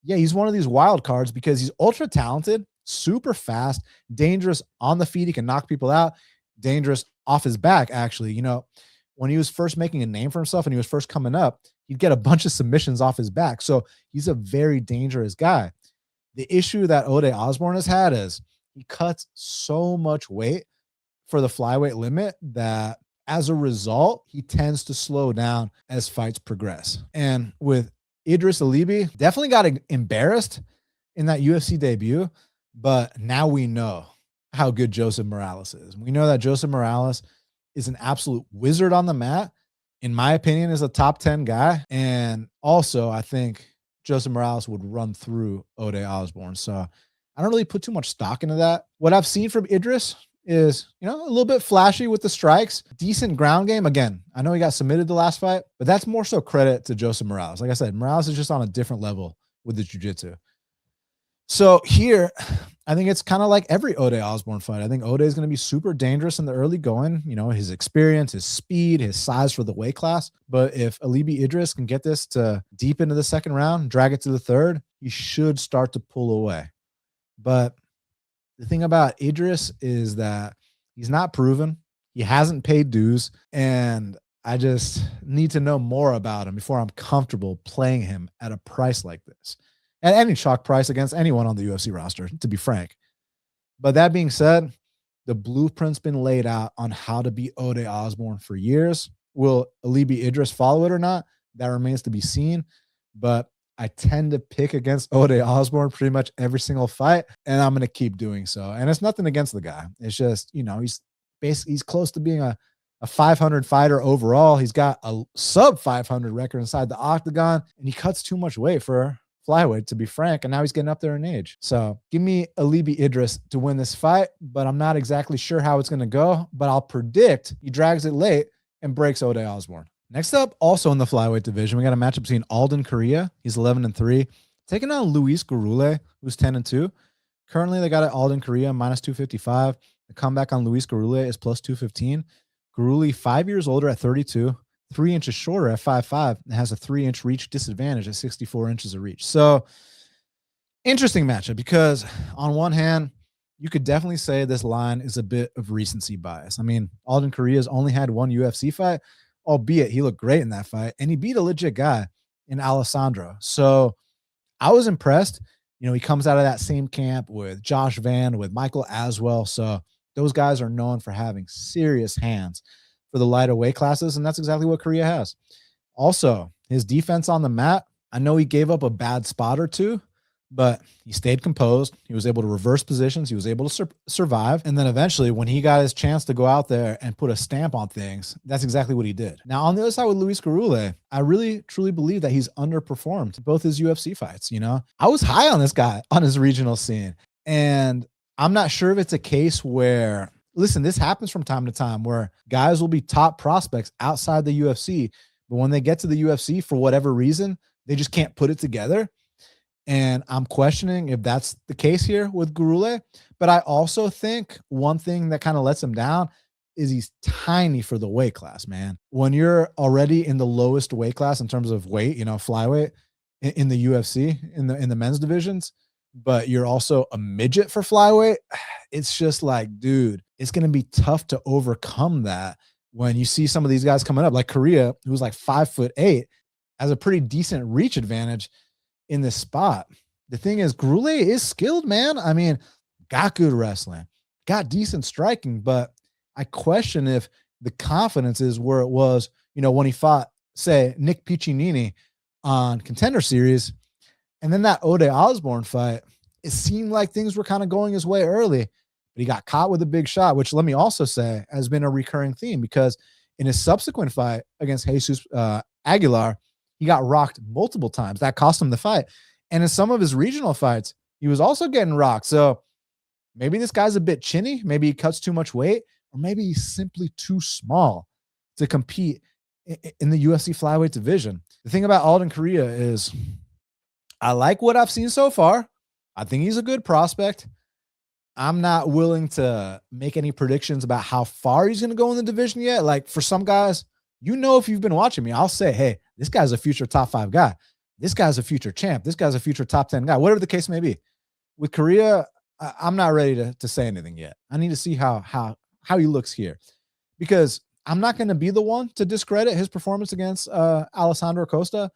[SPEAKER 1] yeah, he's one of these wild cards because he's ultra talented, super fast, dangerous on the feet. He can knock people out, dangerous off his back, actually. When he was first making a name for himself and he was first coming up, he'd get a bunch of submissions off his back. So he's a very dangerous guy. The issue that Ode Osbourne has had is he cuts so much weight for the flyweight limit that as a result, he tends to slow down as fights progress. And with Idris Alibi, definitely got embarrassed in that UFC debut, but now we know how good Joseph Morales is. We know that Joseph Morales is an absolute wizard on the mat. In my opinion, is a top 10 guy. And also, I think Joseph Morales would run through Ode Osbourne. So I don't really put too much stock into that. What I've seen from Idris is, a little bit flashy with the strikes, decent ground game. Again, I know he got submitted the last fight, but that's more so credit to Joseph Morales. Like I said, Morales is just on a different level with the jiu-jitsu. So here, I think it's kind of like every Ode Osbourne fight. I think Ode is going to be super dangerous in the early going. His experience, his speed, his size for the weight class. But if Alibi Idris can get this to deep into the second round, drag it to the third, he should start to pull away. But the thing about Idris is that he's not proven. He hasn't paid dues. And I just need to know more about him before I'm comfortable playing him at a price like this. At any chalk price against anyone on the UFC roster, to be frank. But that being said, the blueprint's been laid out on how to beat Ode Osbourne for years. Will Alibi Idris follow it or not? That remains to be seen. But I tend to pick against Ode Osbourne pretty much every single fight, and I'm going to keep doing so. And it's nothing against the guy. It's just, he's close to being a 500 fighter overall. He's got a sub 500 record inside the octagon, and he cuts too much weight for flyweight, to be frank, and now he's getting up there in age. So give me Alibi Idris to win this fight, but I'm not exactly sure how it's going to go, but I'll predict he drags it late and breaks Ode Osbourne. Next up, also in the flyweight division, we got a matchup between Alden Coria, he's 11-3, taking on Luis Gurule, who's 10-2. Currently, they got it Alden Coria minus 255. The comeback on Luis Gurule is plus 215. Gurule, 5 years older at 32. 3 inches shorter at 5'5", and has a 3-inch reach disadvantage at 64 inches of reach. So interesting matchup because on one hand, you could definitely say this line is a bit of recency bias. I mean, Alden Coria's only had one UFC fight, albeit he looked great in that fight, and he beat a legit guy in Alessandro. So I was impressed. He comes out of that same camp with Josh Van, with Michael Aswell. So those guys are known for having serious hands for the lighter weight classes, and that's exactly what Coria has. Also, his defense on the mat, I know he gave up a bad spot or two, but he stayed composed. He was able to reverse positions. He was able to survive. And then eventually, when he got his chance to go out there and put a stamp on things, that's exactly what he did. Now, on the other side with Luis Gurule, I really, truly believe that he's underperformed both his UFC fights. I was high on this guy on his regional scene, and I'm not sure if it's a case where, listen, this happens from time to time where guys will be top prospects outside the UFC, but when they get to the UFC, for whatever reason, they just can't put it together. And I'm questioning if that's the case here with Gurule. But I also think one thing that kind of lets him down is he's tiny for the weight class, man. When you're already in the lowest weight class in terms of weight, flyweight in the UFC, in the men's divisions, but you're also a midget for flyweight, it's just like, dude, it's going to be tough to overcome that when you see some of these guys coming up, like Coria, who's like 5'8", has a pretty decent reach advantage in this spot. The thing is, Gurule is skilled, man. I mean, got good wrestling, got decent striking, but I question if the confidence is where it was, when he fought, say, Nick Piccinini on Contender Series. And then that Ode Osbourne fight, it seemed like things were kind of going his way early, but he got caught with a big shot, which let me also say has been a recurring theme because in his subsequent fight against Jesus Aguilar, he got rocked multiple times. That cost him the fight. And in some of his regional fights, he was also getting rocked. So maybe this guy's a bit chinny. Maybe he cuts too much weight, or maybe he's simply too small to compete in the UFC flyweight division. The thing about Alden Coria is I like what I've seen so far. I think he's a good prospect. I'm not willing to make any predictions about how far he's going to go in the division yet. Like for some guys, if you've been watching me, I'll say, hey, this guy's a future top 5 guy. This guy's a future champ. This guy's a future top 10 guy, whatever the case may be. With Coria, I'm not ready to say anything yet. I need to see how he looks here, because I'm not going to be the one to discredit his performance against Alessandro Costa.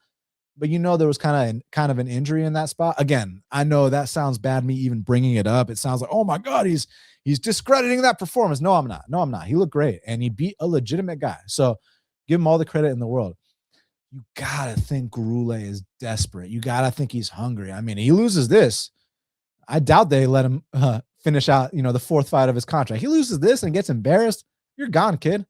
[SPEAKER 1] But there was kind of an injury in that spot. Again, I know that sounds bad, me even bringing it up. It sounds like, oh my God, he's discrediting that performance. No, I'm not. He looked great, and he beat a legitimate guy. So give him all the credit in the world. You got to think Gurule is desperate. You got to think he's hungry. I mean, he loses this, I doubt they let him finish out, the 4th fight of his contract. He loses this and gets embarrassed. You're gone, kid.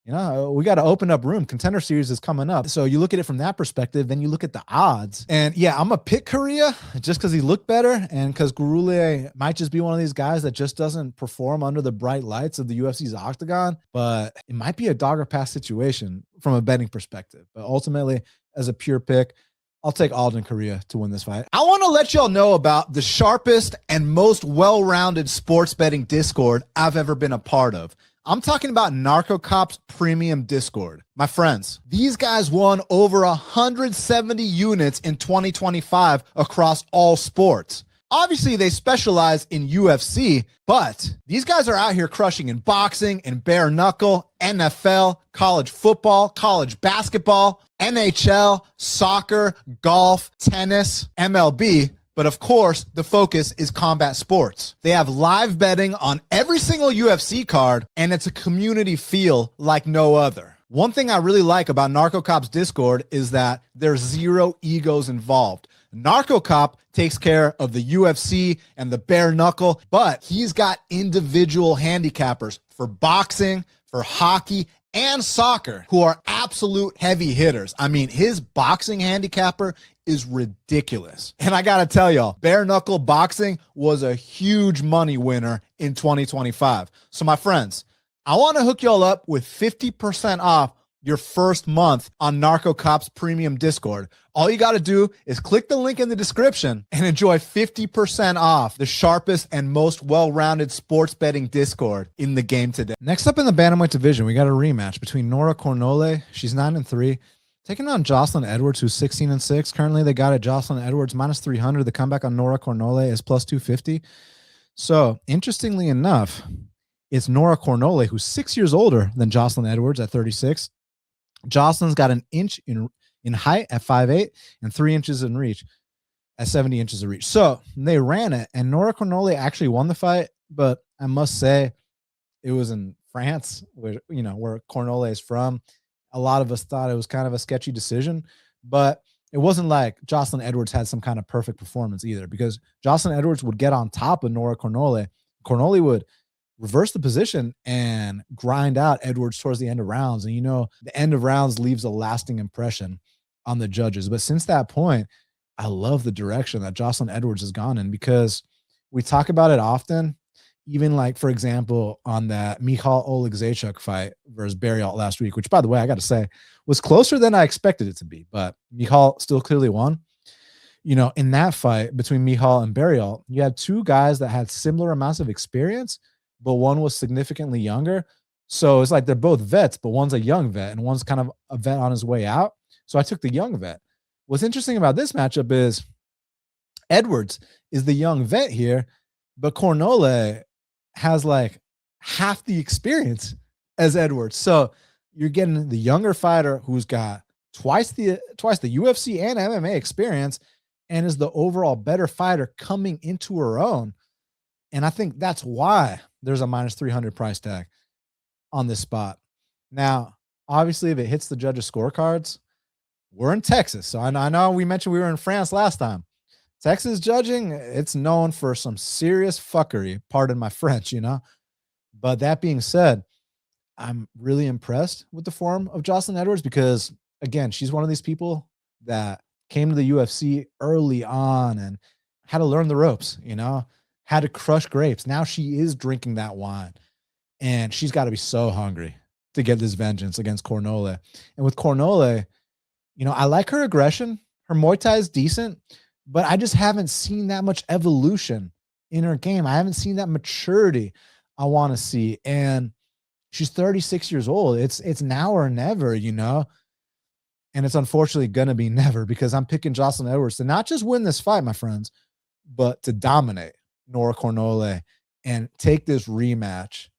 [SPEAKER 1] You know, we got to open up room. Contender Series is coming up. So you look at it from that perspective, then you look at the odds. And yeah, I'm going to pick Coria just because he looked better and because Gurule might just be one of these guys that just doesn't perform under the bright lights of the UFC's octagon. But it might be a dog or pass situation from a betting perspective. But ultimately, as a pure pick, I'll take Alden Coria to win this fight. I want to let y'all know about the sharpest and most well-rounded sports betting Discord I've ever been a part of. I'm talking about NarcoCop's premium Discord. My friends, these guys won over 170 units in 2025 across all sports. Obviously, they specialize in UFC, but these guys are out here crushing in boxing, in bare knuckle, NFL, college football, college basketball, NHL, soccer, golf, tennis, MLB. But of course, the focus is combat sports. They have live betting on every single UFC card, and it's a community feel like no other. One thing I really like about NarcoCop's Discord is that there's zero egos involved. NarcoCop takes care of the UFC and the bare knuckle, but he's got individual handicappers for boxing, for hockey, and soccer who are absolute heavy hitters. I mean, his boxing handicapper is ridiculous. And I gotta tell y'all, bare knuckle boxing was a huge money winner in 2025. So my friends, I want to hook y'all up with 50% off your first month on NarcoCop's premium Discord. All you got to do is click the link in the description and enjoy 50% off the sharpest and most well-rounded sports betting Discord in the game today. Next up in the bantamweight division, we got a rematch between Nora Cornolle. She's 9-3. Taking on Joselyne Edwards, who's 16-6. Currently, they got it Joselyne Edwards minus 300. The comeback on Nora Cornolle is plus 250. So, interestingly enough, it's Nora Cornolle, who's 6 years older than Joselyne Edwards at 36. Joselyne's got an inch in height at 5'8" and 3 inches in reach at 70 inches of reach. So they ran it, and Nora Cornolle actually won the fight. But I must say, it was in France, where Cornolle is from. A lot of us thought it was kind of a sketchy decision, but it wasn't like Joselyne Edwards had some kind of perfect performance either, because Joselyne Edwards would get on top of Nora Cornolle. Cornolle would reverse the position and grind out Edwards towards the end of rounds. And, the end of rounds leaves a lasting impression on the judges. But since that point, I love the direction that Joselyne Edwards has gone in, because we talk about it often, even like, for example, on that Michel Oleksiejczuk fight versus Barrialt last week, which, by the way, I got to say was closer than I expected it to be, but Michel still clearly won. In that fight between Michel and Barrialt, you had two guys that had similar amounts of experience, but one was significantly younger. So it's like they're both vets, but one's a young vet and one's kind of a vet on his way out. So I took the young vet. What's interesting about this matchup is Edwards is the young vet here, but Cornolle has like half the experience as Edwards. So you're getting the younger fighter who's got twice the UFC and MMA experience and is the overall better fighter coming into her own. And I think that's why there's a minus 300 price tag on this spot. Now, obviously, if it hits the judges' scorecards, we're in Texas. So I know we mentioned we were in France last time. Texas judging, it's known for some serious fuckery. Pardon my French, But that being said, I'm really impressed with the form of Joselyne Edwards because, again, she's one of these people that came to the UFC early on and had to learn the ropes, had to crush grapes. Now she is drinking that wine, and she's got to be so hungry to get this vengeance against Cornolle. And with Cornolle, I like her aggression. Her Muay Thai is decent, but I just haven't seen that much evolution in her game. I haven't seen that maturity I want to see. And she's 36 years old. It's now or never, And it's unfortunately going to be never, because I'm picking Joselyne Edwards to not just win this fight, my friends, but to dominate Nora Cornolle and take this rematch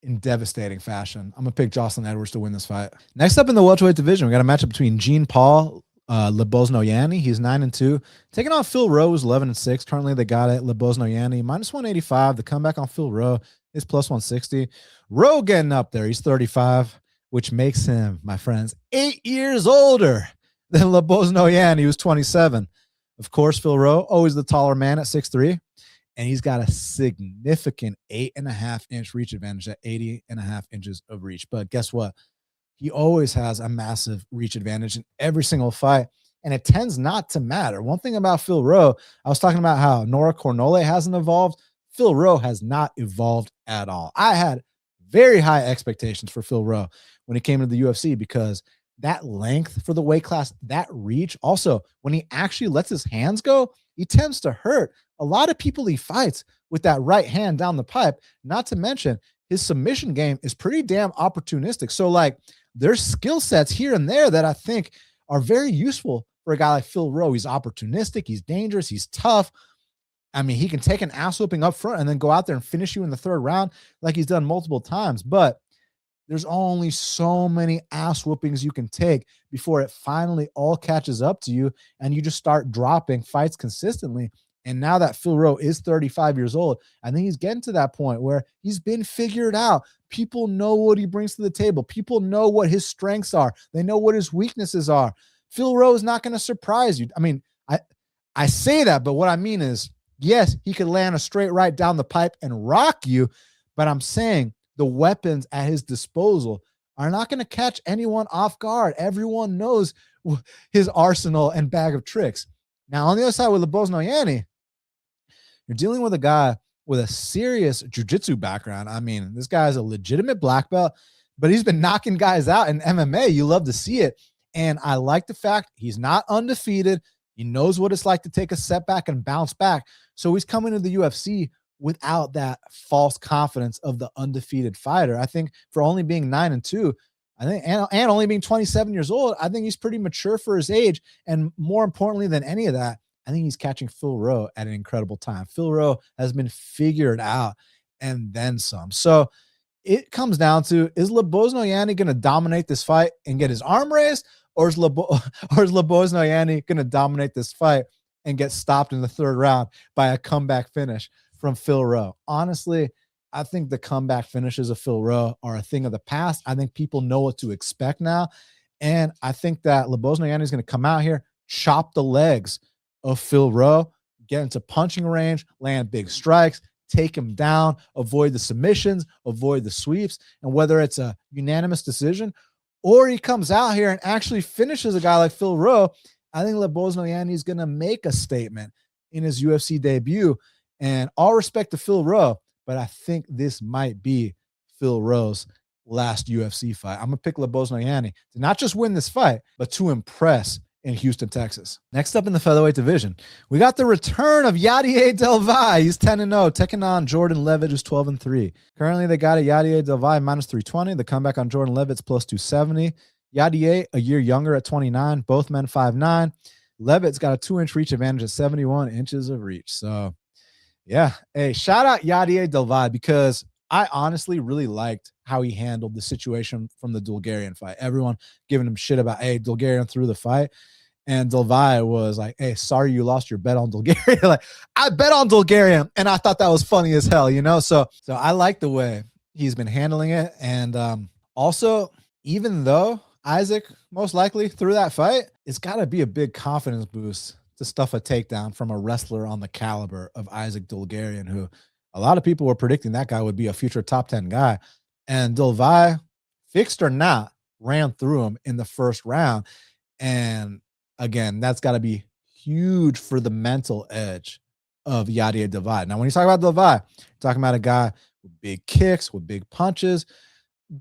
[SPEAKER 1] in devastating fashion. I'm going to pick Joselyne Edwards to win this fight. Next up in the welterweight division, we got a matchup between Jean-Paul Lebosnoyani. He's 9-2. Taking on Phil Rowe, who's 11-6. Currently, they got it Lebosnoyani minus 185. The comeback on Phil Rowe is plus 160. Rowe getting up there. He's 35, which makes him, my friends, 8 years older than Lebosnoyani, who's 27. Of course, Phil Rowe, always the taller man at 6'3". And he's got a significant 8.5-inch reach advantage at 80.5 inches of reach. But guess what? he always has a massive reach advantage in every single fight, and it tends not to matter. One thing about Phil Rowe, I was talking about how Nora Cornolle hasn't evolved. Phil Rowe has not evolved at all. I had very high expectations for Phil Rowe when he came into the UFC because that length for the weight class, that reach, also when he actually lets his hands go, he tends to hurt a lot of people he fights with that right hand down the pipe. Not to mention his submission game is pretty damn opportunistic. So like there's skill sets here and there that I think are very useful for a guy like Phil Rowe. He's opportunistic, he's dangerous, he's tough. I mean, he can take an ass whooping up front and then go out there and finish you in the third round like he's done multiple times. But there's only so many ass whoopings you can take before it finally all catches up to you and you just start dropping fights consistently. And now that Phil Rowe is 35 years old, I think he's getting to that point where he's been figured out. People know what he brings to the table. People know what his strengths are. They know what his weaknesses are. Phil Rowe is not going to surprise you. I mean, I say that, but what I mean is, yes, he could land a straight right down the pipe and rock you, but I'm saying the weapons at his disposal are not going to catch anyone off guard. Everyone knows his arsenal and bag of tricks. Now, on the other side with Lebosnoyani, you're dealing with a guy with a serious jiu-jitsu background. I mean, this guy is a legitimate black belt, but he's been knocking guys out in MMA. You love to see it. And I like the fact he's not undefeated. He knows what it's like to take a setback and bounce back. So he's coming to the UFC without that false confidence of the undefeated fighter. I think for only being 9-2, I think, and only being 27 years old, I think he's pretty mature for his age. And more importantly than any of that, I think he's catching Phil Rowe at an incredible time. Phil Rowe has been figured out and then some. So it comes down to, is Lebosnoyani going to dominate this fight and get his arm raised? Or is Lebosnoyani going to dominate this fight and get stopped in the third round by a comeback finish from Phil Rowe? Honestly, I think the comeback finishes of Phil Rowe are a thing of the past. I think people know what to expect now. And I think that Lebosnoyani is going to come out here, chop the legs of Phil Rowe, get into punching range, land big strikes, take him down, avoid the submissions, avoid the sweeps. And whether it's a unanimous decision or he comes out here and actually finishes a guy like Phil Rowe, I think Lebosnoyani is going to make a statement in his UFC debut. And all respect to Phil Rowe, but I think this might be Phil Rowe's last UFC fight. I'm going to pick Lebosnoyani to not just win this fight, but to impress in Houston, Texas. Next up in the featherweight division, we got the return of Yadier Del Valle. He's 10-0, taking on Jordan Leavitt, who's 12-3. Currently, they got a Yadier Del Valle minus 320. The comeback on Jordan Leavitt's plus 270. Yadier, a year younger at 29. Both men 5'9". Leavitt's got a 2-inch reach advantage at 71 inches of reach. So, yeah. Hey, shout out Yadier Del Valle because I honestly really liked how he handled the situation from the Dulgarian fight. Everyone giving him shit about, hey, Dulgarian threw the fight. And Del Valle was like, hey, sorry you lost your bet on Dulgarian. Like, I bet on Dulgarian, and I thought that was funny as hell, you know? So I like the way he's been handling it. And also, even though Isaac most likely threw that fight, it's got to be a big confidence boost to stuff a takedown from a wrestler on the caliber of Isaac Dulgarian, who a lot of people were predicting that guy would be a future top 10 guy. And Del Valle, fixed or not, ran through him in the first round. And again, that's got to be huge for the mental edge of Yadier Del Valle. Now, when you talk about Del Valle, you're talking about a guy with big kicks, with big punches,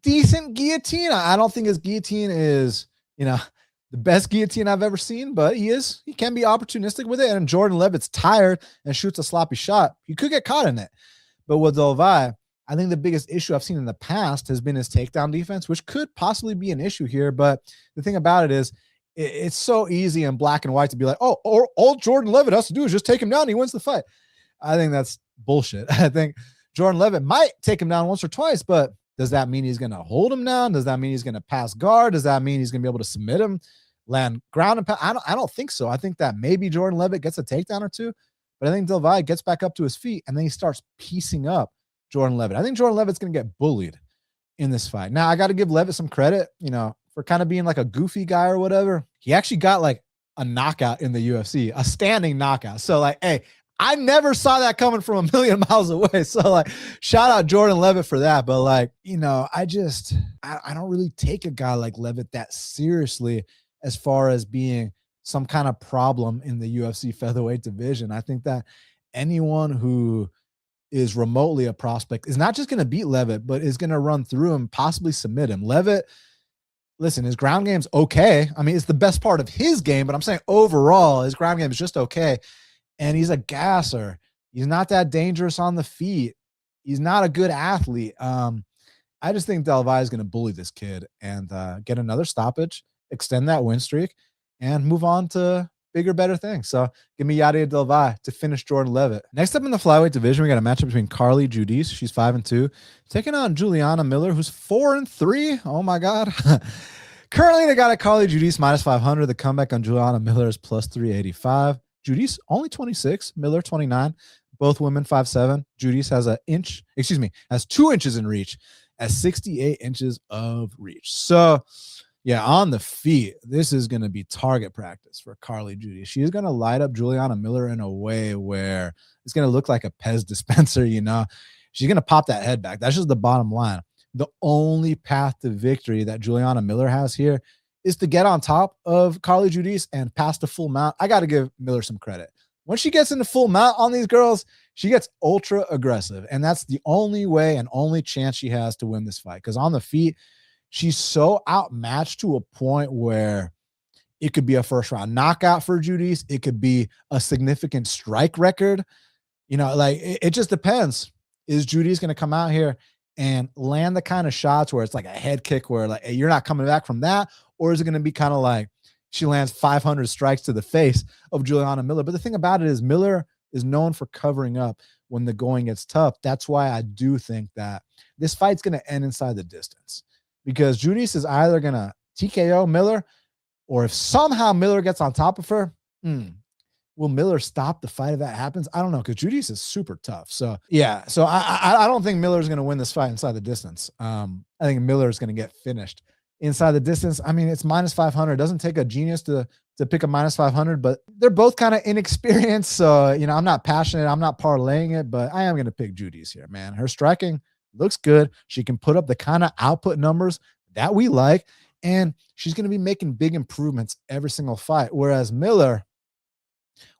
[SPEAKER 1] decent guillotine. I don't think his guillotine is, the best guillotine I've ever seen, but he can be opportunistic with it. And Jordan Leavitt's tired and shoots a sloppy shot, he could get caught in it. But with Del Valle, I think the biggest issue I've seen in the past has been his takedown defense, which could possibly be an issue here. But the thing about it is, it's so easy in black and white to be like, oh, or all Jordan Leavitt has to do is just take him down. He wins the fight. I think that's bullshit. I think Jordan Leavitt might take him down once or twice, but does that mean he's going to hold him down? Does that mean he's going to pass guard? Does that mean he's going to be able to submit him, land ground and pound? I don't think so. I think that maybe Jordan Leavitt gets a takedown or two, but I think Del Valle gets back up to his feet and then he starts piecing up Jordan Leavitt. I think Jordan Leavitt's going to get bullied in this fight. Now, I got to give Leavitt some credit, for kind of being like a goofy guy or whatever. He actually got like a knockout in the UFC, a standing knockout. So like, hey, I never saw that coming from a million miles away. So like, shout out Jordan Leavitt for that. But like, I don't really take a guy like Leavitt that seriously as far as being some kind of problem in the UFC featherweight division. I think that anyone who is remotely a prospect is not just going to beat Leavitt, but is going to run through him, possibly submit him. Leavitt, listen, his ground game's okay. I mean, it's the best part of his game, but I'm saying overall, his ground game is just okay. And he's a gasser. He's not that dangerous on the feet. He's not a good athlete. I just think Delija is going to bully this kid and get another stoppage, extend that win streak, and move on to bigger, better things. So give me Yadier Delija to finish Jordan Leavitt. Next up in the flyweight division, we got a matchup between Carly Giudice. She's 5-2, taking on Juliana Miller, who's 4-3. Oh my God. Currently, they got a Carly Giudice -500. The comeback on Juliana Miller is +385. Giudice only 26, Miller 29. Both women 5'7". Giudice has 2 inches in reach at 68 inches of reach. So, yeah, on the feet, this is going to be target practice for Carly Giudice. She is going to light up Juliana Miller in a way where it's going to look like a Pez dispenser, She's going to pop that head back. That's just the bottom line. The only path to victory that Juliana Miller has here is to get on top of Carly Giudice and pass the full mount. I got to give Miller some credit. When she gets into full mount on these girls, she gets ultra aggressive. And that's the only way and only chance she has to win this fight. Because on the feet, she's so outmatched to a point where it could be a first round knockout for Giudice. It could be a significant strike record. It just depends. Is Giudice going to come out here and land the kind of shots where it's like a head kick where like, hey, you're not coming back from that? Or is it going to be kind of like she lands 500 strikes to the face of Juliana Miller? But the thing about it is Miller is known for covering up when the going gets tough. That's why I do think that this fight's going to end inside the distance, because Giudice is either going to TKO Miller, or if somehow Miller gets on top of her, will Miller stop the fight if that happens? I don't know, because Giudice is super tough. So yeah, so I don't think Miller's going to win this fight inside the distance. I think Miller's going to get finished inside the distance. I mean, it's -500. It doesn't take a genius to pick a -500, but they're both kind of inexperienced. So, I'm not passionate. I'm not parlaying it, but I am going to pick Giudice here, man. Her striking looks good. She can put up the kind of output numbers that we like, and she's going to be making big improvements every single fight. Whereas Miller,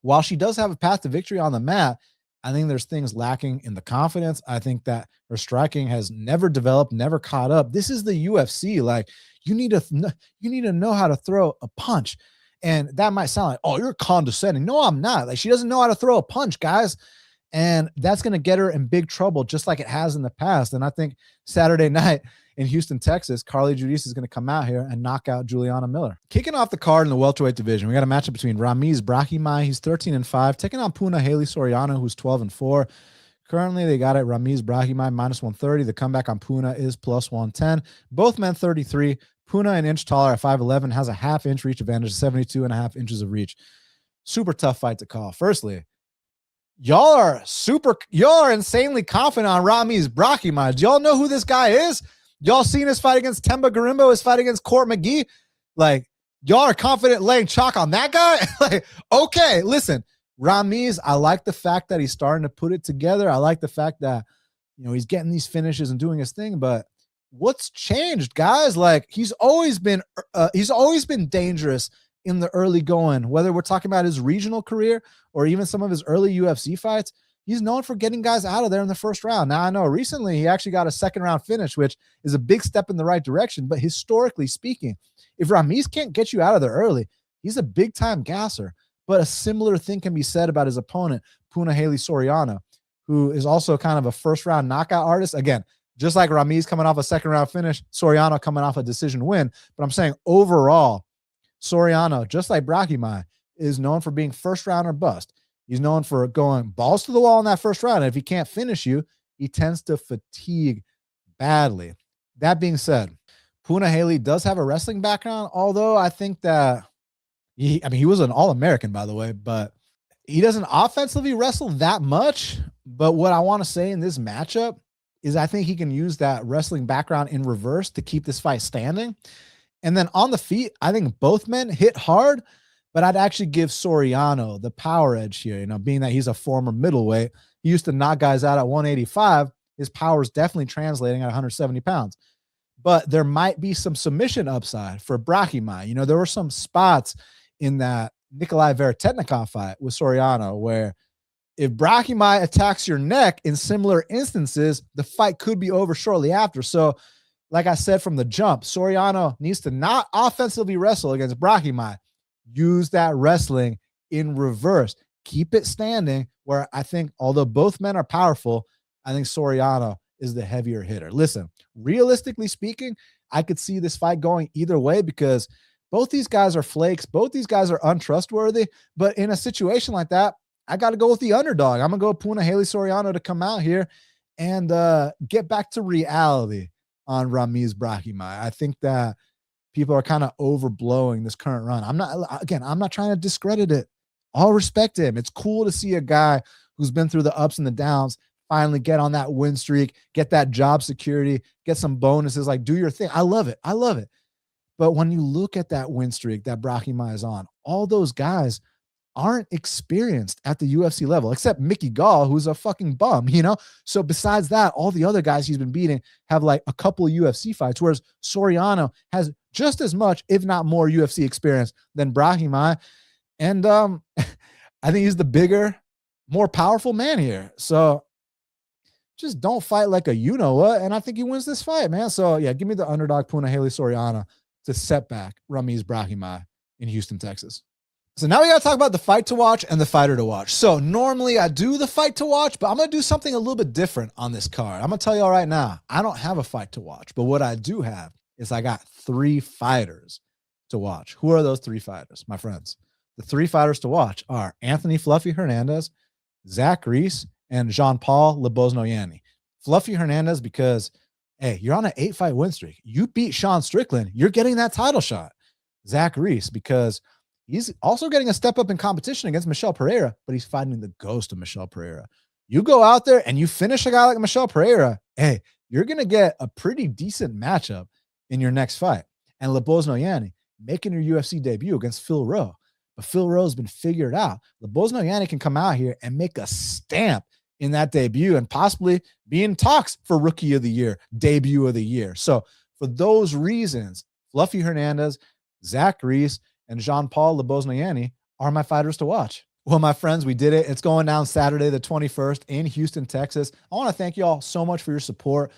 [SPEAKER 1] while she does have a path to victory on the mat, I think there's things lacking in the confidence. I think that her striking has never developed, never caught up. This is the UFC. Like, you need to know how to throw a punch. And that might sound like, oh, you're condescending. No, I'm not. Like, she doesn't know how to throw a punch, guys. And that's going to get her in big trouble, just like it has in the past. And I think Saturday night in Houston, Texas, Carly Giudice is going to come out here and knock out Juliana Miller. Kicking off the card in the welterweight division, we got a matchup between Ramiz Brahimaj, he's 13-5, taking on Punahele Soriano, who's 12-4. Currently, they got it Ramiz Brahimaj -130. The comeback on Puna is +110. Both men 33. Puna an inch taller at 5'11", has a half-inch reach advantage, 72.5 inches of reach. Super tough fight to call. Firstly, y'all are insanely confident on Ramiz Brahimaj. Y'all know who this guy is? Y'all seen his fight against Temba Garimbo, his fight against Court McGee? Like, y'all are confident laying chalk on that guy? Like, okay, listen, Ramiz, I like the fact that he's starting to put it together. I like the fact that, he's getting these finishes and doing his thing, but what's changed, guys? Like, he's always been dangerous in the early going, whether we're talking about his regional career or even some of his early UFC fights. He's known for getting guys out of there in the first round. Now, I know recently he actually got a second-round finish, which is a big step in the right direction. But historically speaking, if Ramiz can't get you out of there early, he's a big-time gasser. But a similar thing can be said about his opponent, Punahele Soriano, who is also kind of a first-round knockout artist. Again, just like Ramiz coming off a second-round finish, Soriano coming off a decision win. But I'm saying overall, Soriano, just like Brahimaj, is known for being first-round or bust. He's known for going balls to the wall in that first round. And if he can't finish you, he tends to fatigue badly. That being said, Punahele does have a wrestling background, although I think that he was an All-American, by the way, but he doesn't offensively wrestle that much. But what I want to say in this matchup is I think he can use that wrestling background in reverse to keep this fight standing. And then on the feet, I think both men hit hard, but I'd actually give Soriano the power edge here, being that he's a former middleweight. He used to knock guys out at 185. His power is definitely translating at 170 pounds. But there might be some submission upside for Brahimaj. There were some spots in that Nikolai Veretetnikov fight with Soriano where if Brahimaj attacks your neck in similar instances, the fight could be over shortly after. So, like I said from the jump, Soriano needs to not offensively wrestle against Brahimaj. Use that wrestling in reverse. Keep it standing, where I think, although both men are powerful, I think Soriano is the heavier hitter. Listen, realistically speaking, I could see this fight going either way because both these guys are flakes. Both these guys are untrustworthy. But in a situation like that, I got to go with the underdog. I'm going to go Punahele Soriano to come out here and get back to reality on Ramiz Brahimaj. I think that people are kind of overblowing this current run. I'm not trying to discredit it. All respect to him. It's cool to see a guy who's been through the ups and the downs finally get on that win streak, get that job security, get some bonuses, like do your thing. I love it. But when you look at that win streak that Brahimaj is on, all those guys aren't experienced at the UFC level, except Mickey Gall, who's a fucking bum, So besides that, all the other guys he's been beating have like a couple of UFC fights, whereas Soriano has just as much, if not more, UFC experience than Brahimaj. And I think he's the bigger, more powerful man here. So just don't fight like a you-know-what, and I think he wins this fight, man. So, yeah, give me the underdog Punahele Soriano to set back Ramiz Brahimaj in Houston, Texas. So now we got to talk about the fight to watch and the fighter to watch. So normally I do the fight to watch, but I'm going to do something a little bit different on this card. I'm going to tell you all right now, I don't have a fight to watch, but what I do have is I got 3 fighters to watch. Who are those 3 fighters, my friends? The 3 fighters to watch are Anthony Fluffy Hernandez, Zach Reese, and Jean-Paul Lebosnoyani. Fluffy Hernandez because, hey, you're on an 8-fight win streak. You beat Sean Strickland. You're getting that title shot. Zach Reese because he's also getting a step up in competition against Michel Pereira, but he's fighting the ghost of Michel Pereira. You go out there and you finish a guy like Michel Pereira, hey, you're going to get a pretty decent matchup in your next fight. And Lebosnoyani making your UFC debut against Phil Rowe. But Phil Rowe's been figured out. Lebosnoyani can come out here and make a stamp in that debut and possibly be in talks for Rookie of the Year, Debut of the Year. So for those reasons, Fluffy Hernandez, Zach Reese, and Jean-Paul Lebosnoyani are my fighters to watch. Well, my friends, we did it. It's going down Saturday the 21st in Houston, Texas. I want to thank you all so much for your support.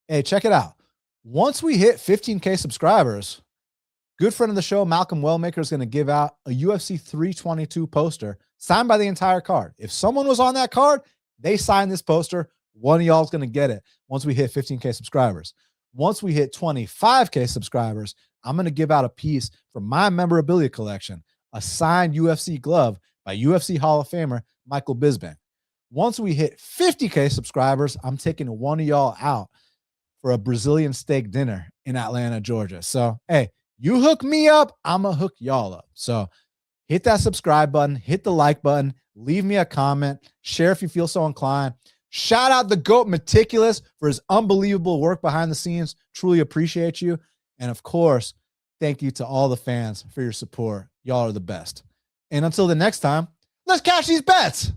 [SPEAKER 1] Hey, check it out. Once we hit 15K subscribers, good friend of the show, Malcolm Wellmaker, is going to give out a UFC 322 poster signed by the entire card. If someone was on that card, they signed this poster. One of y'all is going to get it once we hit 15K subscribers. Once we hit 25K subscribers, I'm going to give out a piece from my memorabilia collection, a signed UFC glove by UFC Hall of Famer Michael Bisping. Once we hit 50K subscribers, I'm taking one of y'all out for a Brazilian steak dinner in Atlanta, Georgia. So, hey, you hook me up, I'm going to hook y'all up. So hit that subscribe button, hit the like button, leave me a comment, share if you feel so inclined. Shout out the GOAT Meticulous for his unbelievable work behind the scenes. Truly appreciate you. And of course, thank you to all the fans for your support. Y'all are the best. And until the next time, let's cash these bets.